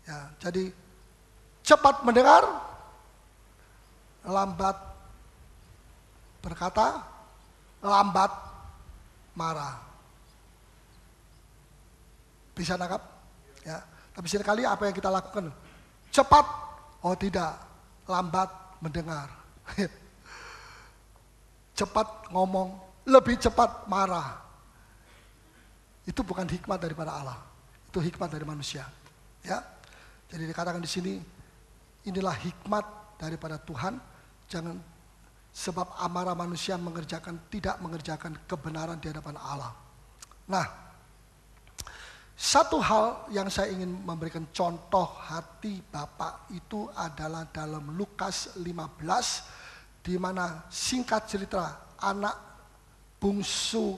Ya, jadi cepat mendengar, lambat berkata, lambat marah. Bisa nangkap? Ya. Tapi seringkali apa yang kita lakukan? Cepat, oh tidak, lambat mendengar. Cepat ngomong, lebih cepat marah. Itu bukan hikmat daripada Allah. Itu hikmat dari manusia. Ya. Jadi dikatakan di sini, inilah hikmat daripada Tuhan. Jangan sebab amarah manusia tidak mengerjakan kebenaran di hadapan Allah. Nah, satu hal yang saya ingin memberikan contoh hati Bapak itu adalah dalam Lukas 15, di mana singkat cerita anak bungsu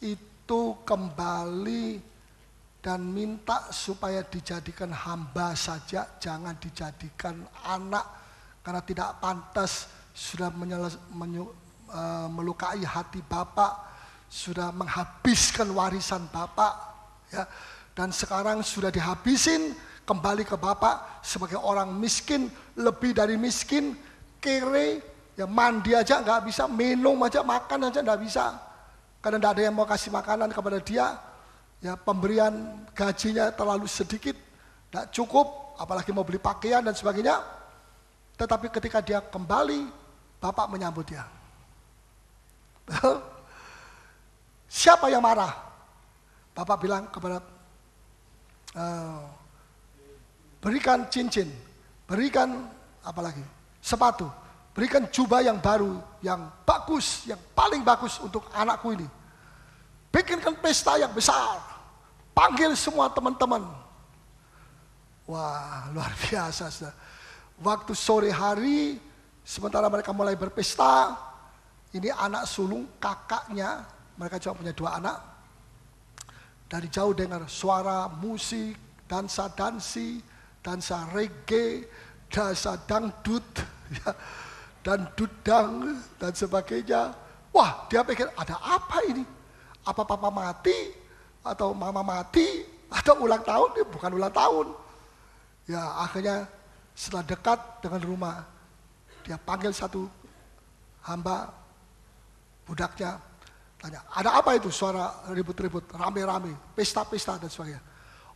itu kembali dan minta supaya dijadikan hamba saja, jangan dijadikan anak, karena tidak pantas, sudah melukai hati Bapak, sudah menghabiskan warisan Bapak. Ya, dan sekarang sudah dihabisin, kembali ke Bapak sebagai orang miskin, lebih dari miskin, kere, ya mandi aja nggak bisa, minum aja, makan aja nggak bisa, karena nggak ada yang mau kasih makanan kepada dia. Ya, pemberian gajinya terlalu sedikit, nggak cukup, apalagi mau beli pakaian dan sebagainya. Tetapi ketika dia kembali, Bapak menyambut dia. Siapa yang marah? Bapak bilang kepada berikan cincin, berikan apalagi sepatu, berikan jubah yang baru, yang bagus, yang paling bagus untuk anakku ini. Bikinkan pesta yang besar, panggil semua teman-teman. Wah, luar biasa. Waktu sore hari, sementara mereka mulai berpesta, ini anak sulung kakaknya, mereka cuma punya 2 anak. Dari jauh dengar suara musik, dansa-dansi, dansa reggae, dansa dangdut, ya, dan dudang, dan sebagainya. Wah, dia pikir ada apa ini? Apa papa mati, atau mama mati, atau ulang tahun, bukan ulang tahun. Ya akhirnya setelah dekat dengan rumah, dia panggil satu hamba, budaknya, tanya, ada apa itu suara ribut-ribut, rame-rame, pesta-pesta dan sebagainya.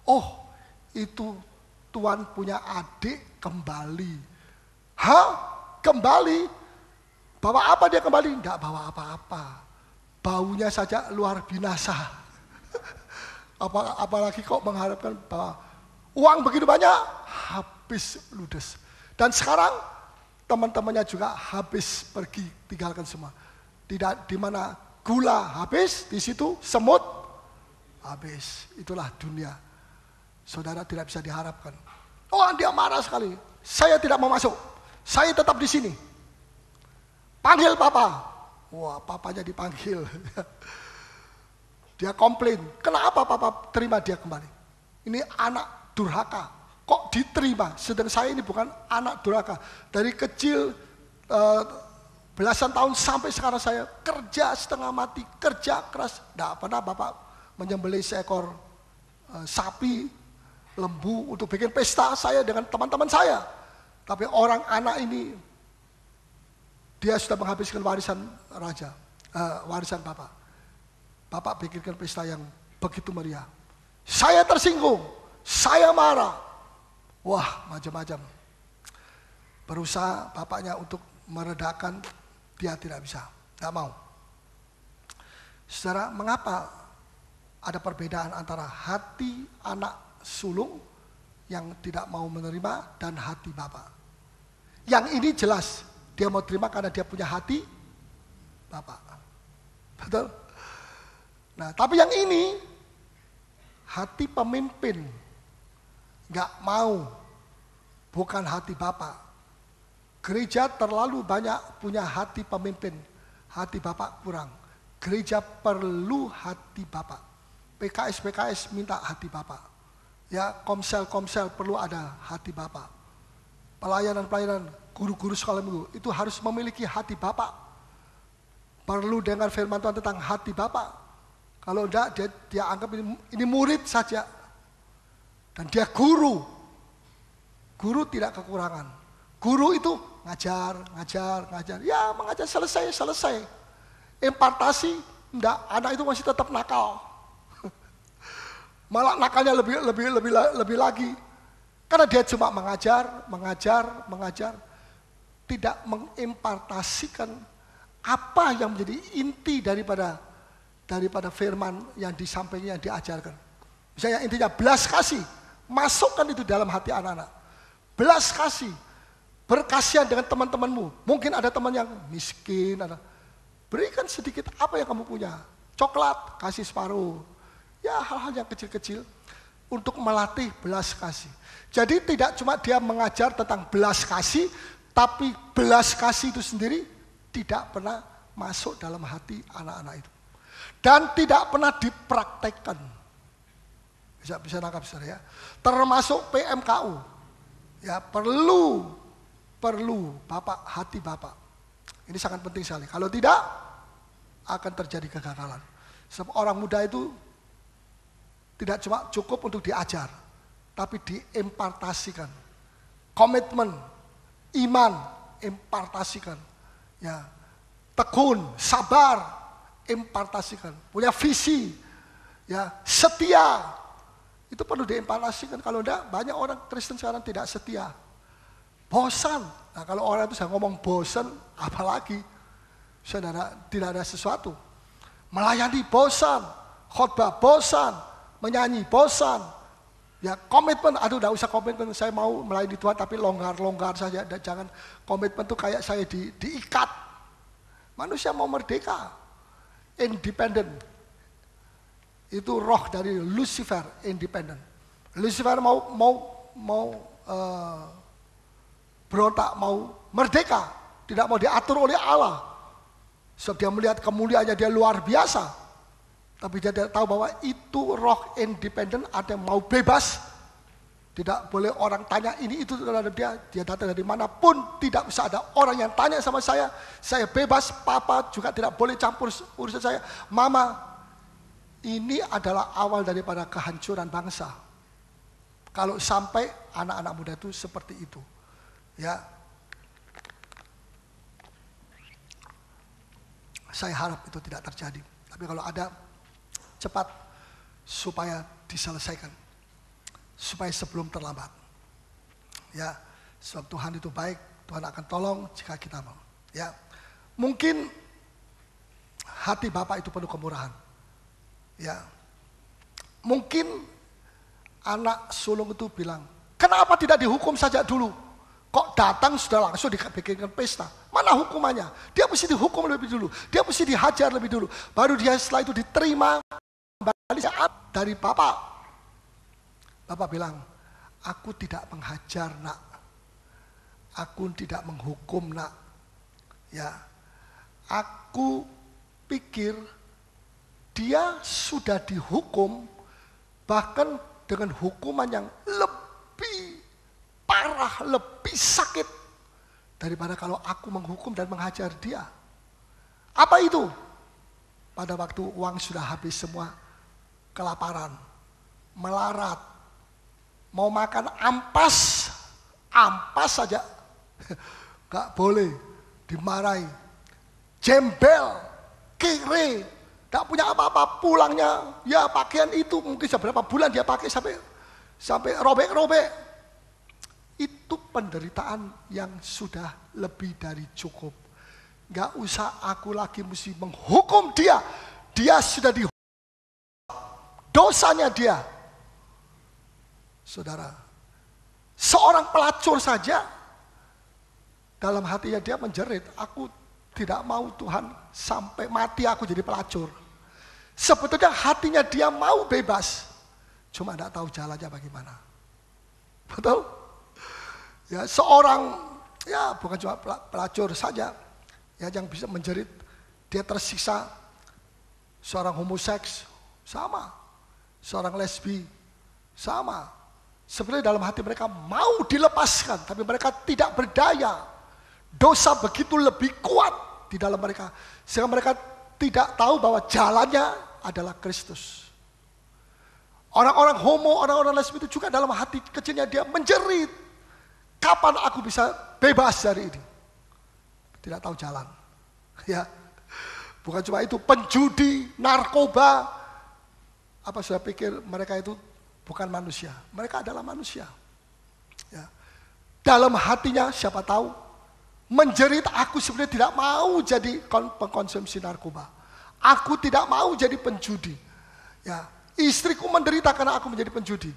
Oh, itu Tuan punya adik kembali. Hah? Kembali? Bawa apa dia kembali? Enggak bawa apa-apa. Baunya saja luar binasa. Apalagi kok mengharapkan bahwa uang begitu banyak, habis ludes. Dan sekarang teman-temannya juga habis pergi, tinggalkan semua. Tidak, di mana gula habis, di situ semut habis. Itulah dunia. Saudara tidak bisa diharapkan. Oh, dia marah sekali. Saya tidak mau masuk. Saya tetap di sini. Panggil papa. Wah, papanya dipanggil. Dia komplain. Kenapa papa terima dia kembali? Ini anak durhaka. Kok diterima? Sedang saya ini bukan anak durhaka. Dari kecil belasan tahun sampai sekarang saya kerja setengah mati, kerja keras. Tidak pernah bapak menyembelih seekor sapi, lembu untuk bikin pesta saya dengan teman-teman saya. Tapi orang anak ini, dia sudah menghabiskan warisan raja, warisan bapak. Bapak bikinkan pesta yang begitu meriah. Saya tersinggung, saya marah. Wah, macam-macam. Berusaha bapaknya untuk meredakan, dia tidak bisa, tidak mau. Saudara, mengapa ada perbedaan antara hati anak sulung yang tidak mau menerima dan hati bapak? Yang ini jelas, dia mau terima karena dia punya hati bapak. Betul? Nah, tapi yang ini hati pemimpin, nggak mau, bukan hati bapak. Gereja terlalu banyak punya hati pemimpin, hati bapak kurang. Gereja perlu hati bapak. PKS minta hati bapak. Ya, komsel perlu ada hati bapak. Pelayanan, guru-guru sekolah minggu itu harus memiliki hati bapak. Perlu dengar firman Tuhan tentang hati bapak. Kalau enggak, dia anggap ini murid saja. Dan dia guru. Guru tidak kekurangan. Guru itu ngajar. Ya, mengajar selesai. Impartasi, enggak, anak itu masih tetap nakal. Malah nakalnya lebih lagi. Karena dia cuma mengajar, tidak mengimpartasikan apa yang menjadi inti daripada firman yang disampaikan, yang diajarkan. Misalnya intinya belas kasih, masukkan itu dalam hati anak-anak. Belas kasih, berkasihan dengan teman-temanmu. Mungkin ada teman yang miskin, berikan sedikit apa yang kamu punya. Coklat, kasih separuh. Ya, hal-hal yang kecil-kecil untuk melatih belas kasih. Jadi tidak cuma dia mengajar tentang belas kasih, tapi belas kasih itu sendiri tidak pernah masuk dalam hati anak-anak itu. Dan tidak pernah dipraktekkan. Bisa nangkap saudara ya. Termasuk PMKU. Ya, perlu bapak, hati bapak. Ini sangat penting sekali. Kalau tidak, akan terjadi kegagalan. Sebab orang muda itu tidak cuma cukup untuk diajar, tapi diimpartasikan. Komitmen, iman, impartasikan. Ya, tekun, sabar, impartasikan. Punya visi, ya, setia. Itu perlu diimpartasikan. Kalau enggak, banyak orang Kristen sekarang tidak setia. Bosan. Nah, kalau orang itu saya ngomong bosan, apalagi saudara tidak ada sesuatu. Melayani bosan, khotbah bosan, menyanyi bosan. Ya, komitmen, tidak usah komitmen, saya mau melayani Tuhan tapi longgar saja. Dan jangan komitmen itu kayak saya diikat. Manusia mau merdeka, independen. Itu roh dari Lucifer, independen. Lucifer mau berontak, mau merdeka, tidak mau diatur oleh Allah. Sebab dia melihat kemuliaannya dia luar biasa. Tapi dia tidak tahu bahwa itu roh independen, ada yang mau bebas. Tidak boleh orang tanya ini itu terhadap dia. Dia datang dari manapun, tidak bisa ada orang yang tanya sama saya bebas, papa juga tidak boleh campur urusan saya. Mama, Ini adalah awal daripada kehancuran bangsa. Kalau sampai anak-anak muda itu seperti itu. Ya. Saya harap itu tidak terjadi. Tapi kalau ada, cepat supaya diselesaikan. Supaya sebelum terlambat. Ya, sebab Tuhan itu baik, Tuhan akan tolong jika kita mau. Ya. Mungkin hati Bapak itu penuh kemurahan. Ya, mungkin anak sulung itu bilang, kenapa tidak dihukum saja dulu? Kok datang sudah langsung dibikinkan pesta? Mana hukumannya? Dia mesti dihukum lebih dulu. Dia mesti dihajar lebih dulu. Baru dia setelah itu diterima kembali saat dari Bapak. Bapak bilang, aku tidak menghajar nak. Aku tidak menghukum nak. Ya, aku pikir dia sudah dihukum bahkan dengan hukuman yang lebih parah, lebih sakit daripada kalau aku menghukum dan menghajar dia. Apa itu? Pada waktu uang sudah habis semua, kelaparan, melarat, mau makan ampas saja, gak boleh, dimarahi, jembel, kere, gak punya apa-apa, pulangnya ya pakaian itu mungkin beberapa bulan dia pakai sampai robek-robek. Itu penderitaan yang sudah lebih dari cukup. Gak usah aku lagi mesti menghukum dia. Dia sudah dihukum dosanya dia. Saudara, seorang pelacur saja dalam hatinya dia menjerit, aku tidak mau Tuhan sampai mati aku jadi pelacur. Sebetulnya hatinya dia mau bebas. Cuma tidak tahu jalannya bagaimana. Betul? Ya, seorang, ya bukan cuma pelacur saja, ya yang bisa menjerit, dia tersiksa. Seorang homoseks, sama. Seorang lesbi, sama. Sebenarnya dalam hati mereka mau dilepaskan, tapi mereka tidak berdaya. Dosa begitu lebih kuat di dalam mereka, sehingga mereka tidak tahu bahwa jalannya adalah Kristus. Orang-orang homo, orang-orang lesbi itu juga dalam hati kecilnya dia menjerit, kapan aku bisa bebas dari ini? Tidak tahu jalan. Ya, bukan cuma itu, penjudi, narkoba. Apa sudah pikir mereka itu bukan manusia? Mereka adalah manusia. Ya. Dalam hatinya siapa tahu menjerit, aku sebenarnya tidak mau jadi pengkonsumsi narkoba. Aku tidak mau jadi penjudi. Ya, istriku menderita karena aku menjadi penjudi.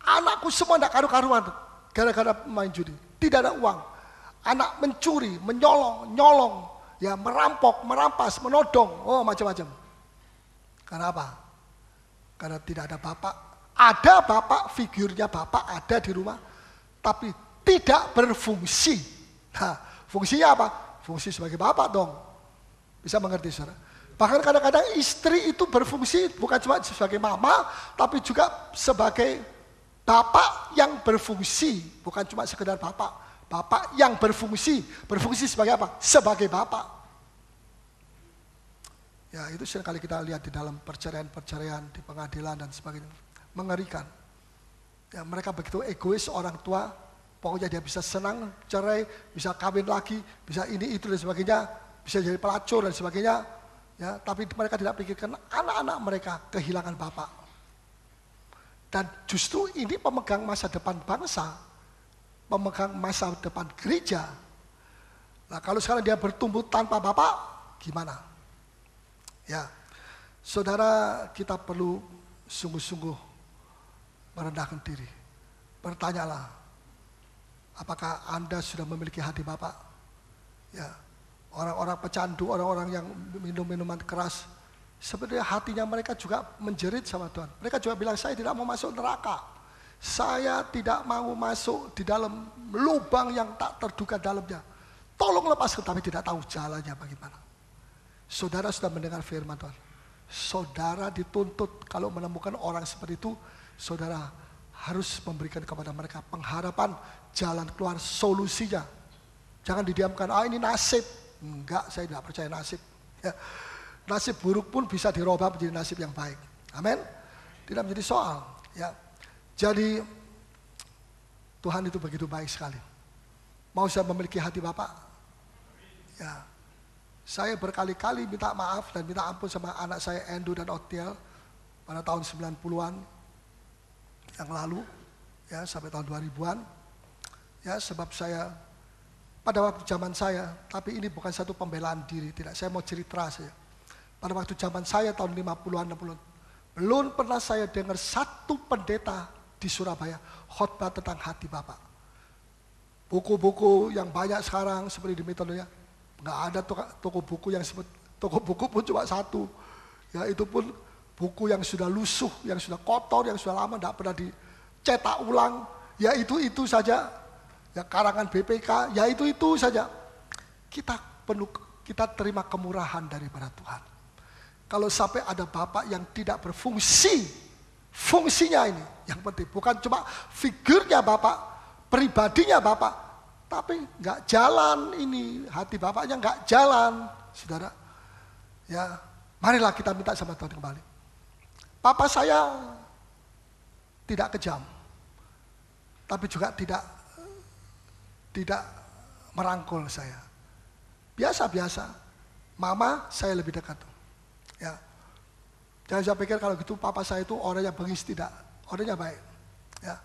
Anakku semua tidak karu-karuan gara-gara main judi. Tidak ada uang. Anak mencuri, nyolong, ya merampok, merampas, menodong, oh macam-macam. Karena apa? Karena tidak ada bapak. Ada bapak, figurnya bapak ada di rumah, tapi tidak berfungsi. Nah, fungsinya apa? Fungsi sebagai bapak dong. Bisa mengerti saudara? Bahkan kadang-kadang istri itu berfungsi bukan cuma sebagai mama, tapi juga sebagai bapak yang berfungsi. Bukan cuma sekedar bapak. Bapak yang berfungsi. Berfungsi sebagai apa? Sebagai bapak. Ya, itu seringkali kita lihat di dalam perceraian-perceraian, di pengadilan dan sebagainya. Mengerikan. Ya, mereka begitu egois orang tua. Pokoknya dia bisa senang, cerai, bisa kawin lagi, bisa ini, itu dan sebagainya. Bisa jadi pelacur dan sebagainya. Ya, tapi mereka tidak pikirkan anak-anak mereka kehilangan bapak. Dan justru ini pemegang masa depan bangsa, pemegang masa depan gereja. Nah, kalau sekarang dia bertumbuh tanpa bapak, gimana? Ya, saudara, kita perlu sungguh-sungguh merendahkan diri. Bertanyalah, apakah Anda sudah memiliki hati bapak? Ya. Orang-orang pecandu, orang-orang yang minum minuman keras, sebenarnya hatinya mereka juga menjerit sama Tuhan. Mereka juga bilang, saya tidak mau masuk neraka. Saya tidak mau masuk di dalam lubang yang tak terduga dalamnya. Tolong lepaskan, tapi tidak tahu jalannya bagaimana. Saudara sudah mendengar firman Tuhan. Saudara dituntut kalau menemukan orang seperti itu, saudara harus memberikan kepada mereka pengharapan, jalan keluar, solusinya. Jangan didiamkan, ini nasib. Enggak, saya tidak percaya nasib. Ya. Nasib buruk pun bisa dirubah menjadi nasib yang baik. Amin. Tidak menjadi soal. Ya. Jadi Tuhan itu begitu baik sekali. Mau saya memiliki hati Bapak? Ya. Saya berkali-kali minta maaf dan minta ampun sama anak saya Endu dan Otiel pada tahun 90-an yang lalu, ya, sampai tahun 2000-an. Ya, sebab saya pada waktu zaman saya, tapi ini bukan satu pembelaan diri, tidak. Saya mau cerita saja. Pada waktu zaman saya tahun 50-an, 60-an, belum pernah saya dengar satu pendeta di Surabaya khotbah tentang hati Bapak. Buku-buku yang banyak sekarang seperti di metodenya, nggak ada toko buku yang sebut, toko buku pun cuma satu. Ya, itu pun buku yang sudah lusuh, yang sudah kotor, yang sudah lama, tidak pernah dicetak ulang. Ya itu saja. Ya, karangan BPK, ya itu saja. Kita terima kemurahan daripada Tuhan. Kalau sampai ada Bapak yang tidak berfungsi, fungsinya ini yang penting, bukan cuma figurnya Bapak, pribadinya Bapak, tapi nggak jalan ini, hati Bapaknya nggak jalan, saudara. Ya, marilah kita minta sama Tuhan kembali. Papa saya tidak kejam, tapi juga tidak merangkul saya. Biasa-biasa. Mama saya lebih dekat. Ya. Jangan saya pikir kalau gitu papa saya itu orang yang bengis, tidak. Orangnya baik. Ya.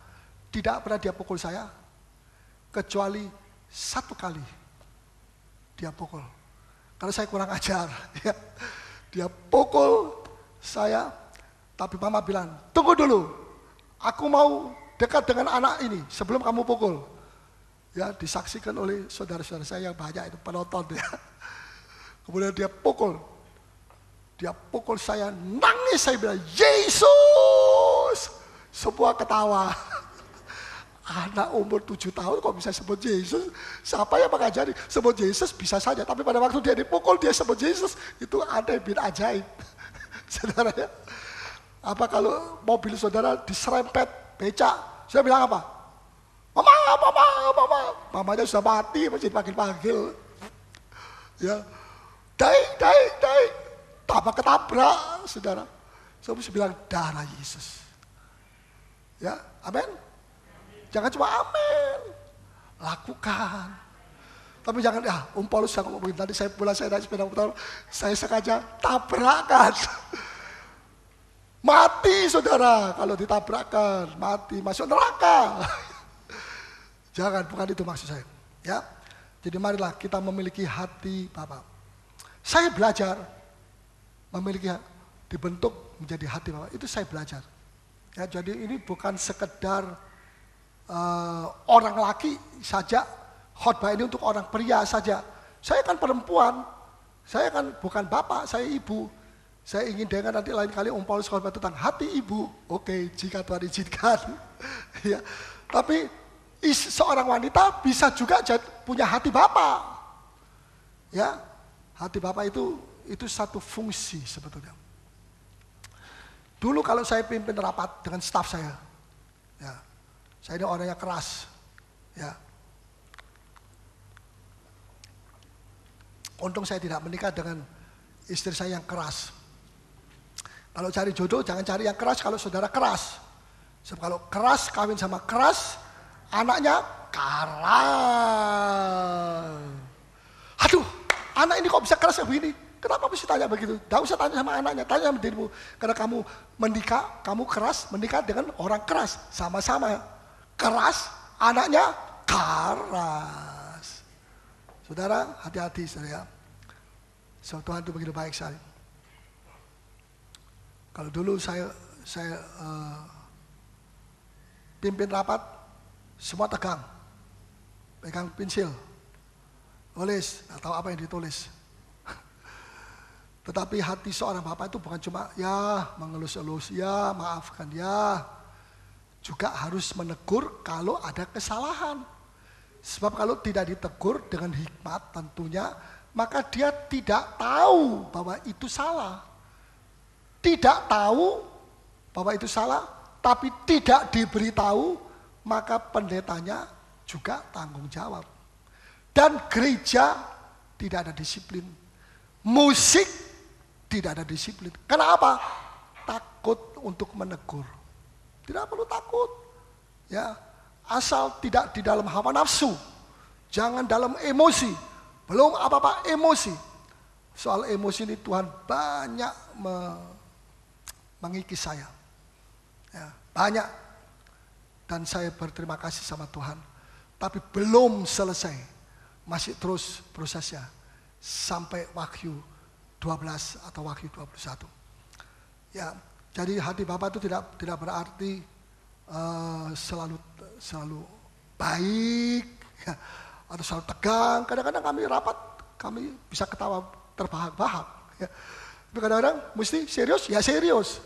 Tidak pernah dia pukul saya, kecuali satu kali dia pukul. Karena saya kurang ajar. Ya. Dia pukul saya, tapi mama bilang, tunggu dulu, aku mau dekat dengan anak ini sebelum kamu pukul. Ya, disaksikan oleh saudara-saudara saya yang banyak itu penonton ya. Kemudian dia pukul saya, nangis, saya bilang Yesus, semua ketawa. Anak umur 7 tahun kok bisa sebut Yesus? Siapa yang mengajari sebut Yesus? Bisa saja, tapi pada waktu dia dipukul dia sebut Yesus, itu ada bin ajaib. Saudara ya, apa kalau mobil saudara diserempet becak, saya bilang apa? Mama, mamanya sudah mati, masih dipanggil-panggil. Ya, daik, tambah ketabrak, saudara. Saya mesti bilang darah Yesus. Ya, amin. Jangan cuma amin, lakukan. Tapi jangan, ya, Paulus yang ngomongin tadi, saya pulang, saya naik sepeda motor, saya sengaja tabrakan. Mati saudara, kalau ditabrakkan, mati, masuk neraka. Jangan, bukan itu maksud saya. Ya, jadi marilah kita memiliki hati Bapa. Saya belajar memiliki, dibentuk menjadi hati Bapa. Itu saya belajar. Ya, jadi ini bukan sekedar orang laki saja. Khotbah ini untuk orang pria saja. Saya kan perempuan. Saya kan bukan bapak, saya ibu. Saya ingin dengar nanti lain kali Paulus khotbah tentang hati ibu. Oke, jika Tuhan izinkan. Ya, tapi seorang wanita bisa juga punya hati Bapa. Ya, hati Bapa itu satu fungsi sebetulnya. Dulu kalau saya pimpin rapat dengan staf saya, ya, saya ini orangnya keras, ya. Untung saya tidak menikah dengan istri saya yang keras. Kalau cari jodoh jangan cari yang keras kalau saudara keras. Sebab kalau keras kawin sama keras, anaknya kalah. Aduh, anak ini kok bisa keras kayak begini? Kenapa mesti tanya begitu? Tidak usah tanya sama anaknya, tanya sama dirimu. Karena kamu menikah, kamu keras, menikah dengan orang keras. Sama-sama keras, anaknya keras. Saudara, hati-hati saudara. So, Tuhan itu begitu baik sekali. Kalau dulu saya pimpin rapat, semua tegang, pegang pensil, tulis, nggak tahu apa yang ditulis. Tetapi hati seorang bapak itu bukan cuma ya mengelus-elus, ya maafkan, ya juga harus menegur kalau ada kesalahan. Sebab kalau tidak ditegur dengan hikmat tentunya, maka dia tidak tahu bahwa itu salah. Tidak tahu bahwa itu salah, tapi tidak diberitahu, maka pendetanya juga tanggung jawab. Dan gereja tidak ada disiplin. Musik tidak ada disiplin. Kenapa? takut untuk menegur. Tidak perlu takut. Ya, asal tidak di dalam hawa nafsu. Jangan dalam emosi. Belum apa-apa emosi. Soal emosi ini Tuhan banyak mengikis saya. Ya, banyak. Dan saya berterima kasih sama Tuhan. Tapi belum selesai. Masih terus prosesnya. Sampai Wahyu 12 atau Wahyu 21. Ya, jadi hati Bapak itu tidak berarti selalu baik ya, atau selalu tegang. Kadang-kadang kami rapat, kami bisa ketawa terbahak-bahak. Ya. Tapi kadang-kadang mesti serius, ya serius.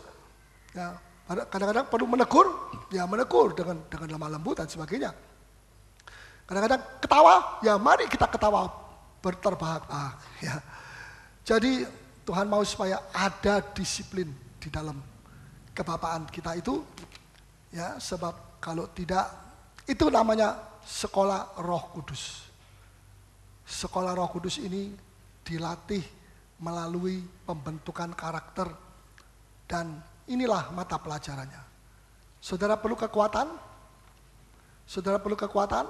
Ya, kadang-kadang perlu menegur, ya menegur dengan lemah lembut dan sebagainya. Kadang-kadang ketawa, ya mari kita ketawa berterbahak-bahak. Ya. Jadi Tuhan mau supaya ada disiplin di dalam kebapaan kita itu, ya sebab kalau tidak, itu namanya sekolah Roh Kudus. Sekolah Roh Kudus ini dilatih melalui pembentukan karakter dan inilah mata pelajarannya. Saudara perlu kekuatan? Saudara perlu kekuatan?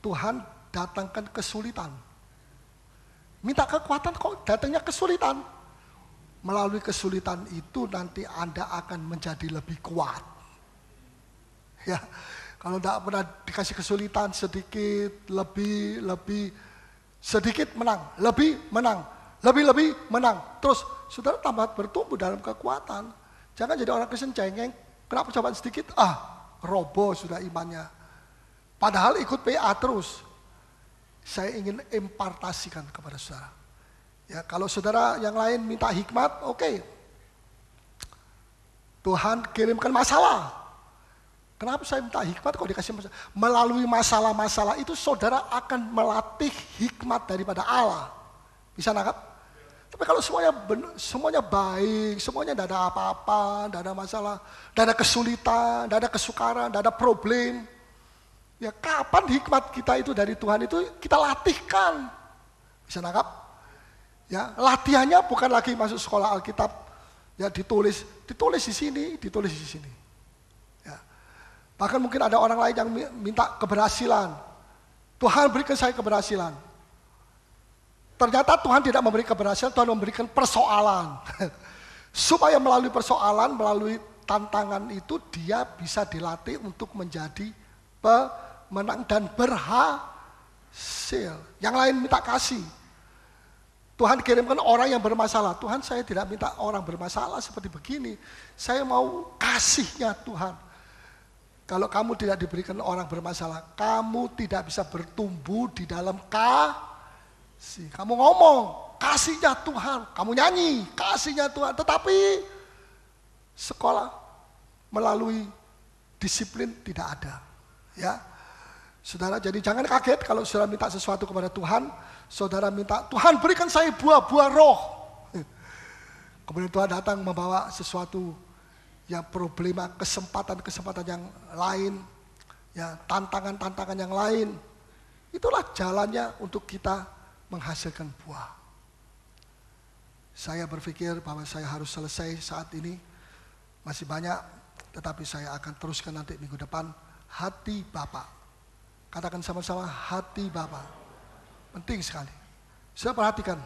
Tuhan datangkan kesulitan. Minta kekuatan kok datangnya kesulitan. Melalui kesulitan itu nanti Anda akan menjadi lebih kuat. Ya, kalau tidak pernah dikasih kesulitan sedikit, lebih sedikit menang, lebih menang, lebih menang. Terus saudara tambah bertumbuh dalam kekuatan. Jangan jadi orang Kristen cengeng, kena percobaan sedikit, roboh sudah imannya. Padahal ikut PA terus. Saya ingin impartasikan kepada saudara. Ya, kalau saudara yang lain minta hikmat, oke. Tuhan kirimkan masalah. Kenapa saya minta hikmat kok dikasih masalah? Melalui masalah-masalah itu saudara akan melatih hikmat daripada Allah. Bisa nangkap? Tapi kalau semuanya baik, semuanya tidak ada apa-apa, tidak ada masalah, tidak ada kesulitan, tidak ada kesukaran, tidak ada problem. Ya kapan hikmat kita itu dari Tuhan itu kita latihkan. Bisa nangkap? Ya, latihannya bukan lagi masuk sekolah Alkitab, ya ditulis di sini, ditulis di sini. Ya. Bahkan mungkin ada orang lain yang minta keberhasilan. Tuhan berikan saya keberhasilan. Ternyata Tuhan tidak memberi keberhasilan, Tuhan memberikan persoalan. Supaya melalui persoalan, melalui tantangan itu dia bisa dilatih untuk menjadi pemenang dan berhasil. Yang lain minta kasih. Tuhan kirimkan orang yang bermasalah. Tuhan, saya tidak minta orang bermasalah seperti begini. Saya mau kasihnya Tuhan. Kalau kamu tidak diberikan orang bermasalah, kamu tidak bisa bertumbuh di dalam kasih. Kamu ngomong, kasihnya Tuhan. Kamu nyanyi, kasihnya Tuhan. Tetapi sekolah melalui disiplin tidak ada. Ya, saudara, jadi jangan kaget kalau saudara minta sesuatu kepada Tuhan. Saudara minta, Tuhan berikan saya buah-buah roh. Kemudian Tuhan datang membawa sesuatu yang problema, kesempatan-kesempatan yang lain, ya tantangan-tantangan yang lain. Itulah jalannya untuk kita menghasilkan buah. Saya berpikir bahwa saya harus selesai saat ini. Masih banyak, tetapi saya akan teruskan nanti minggu depan. Hati Bapa. Katakan sama-sama, hati Bapa. Penting sekali. Saya perhatikan.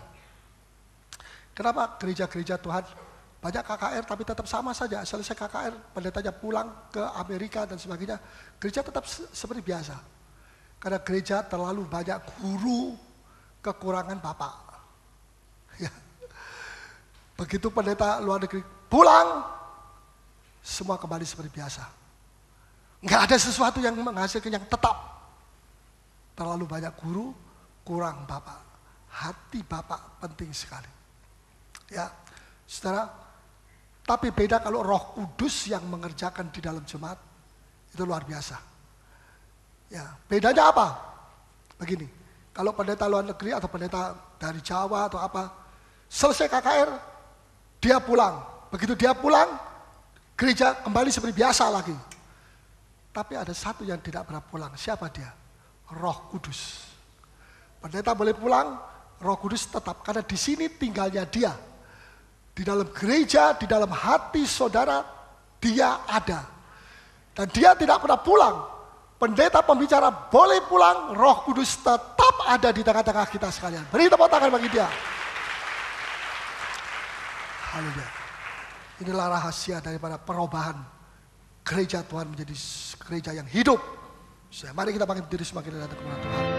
Kenapa gereja-gereja Tuhan banyak KKR tapi tetap sama saja. Selesai KKR, pendetanya pulang ke Amerika dan sebagainya. Gereja tetap seperti biasa. Karena gereja terlalu banyak guru kekurangan Bapak. Ya. Begitu pendeta luar negeri pulang, semua kembali seperti biasa. Enggak ada sesuatu yang menghasilkan yang tetap. Terlalu banyak guru, kurang Bapak. Hati Bapak penting sekali. Ya, saudara. Tapi beda kalau Roh Kudus yang mengerjakan di dalam jemaat. Itu luar biasa. Ya, bedanya apa? Begini. Kalau pendeta luar negeri atau pendeta dari Jawa atau apa, selesai KKR, dia pulang. Begitu dia pulang, gereja kembali seperti biasa lagi. Tapi ada satu yang tidak pernah pulang. Siapa dia? Roh Kudus. Pendeta boleh pulang, Roh Kudus tetap. Karena di sini tinggalnya dia. Di dalam gereja, di dalam hati saudara, dia ada. Dan dia tidak pernah pulang. Pendeta pembicara boleh pulang, Roh Kudus tetap ada di tengah-tengah kita sekalian. Beri tepuk tangan bagi dia. Haleluya. Inilah rahasia daripada perubahan gereja Tuhan menjadi gereja yang hidup. Mari kita bangkit berdiri semakin dekat kepada Tuhan.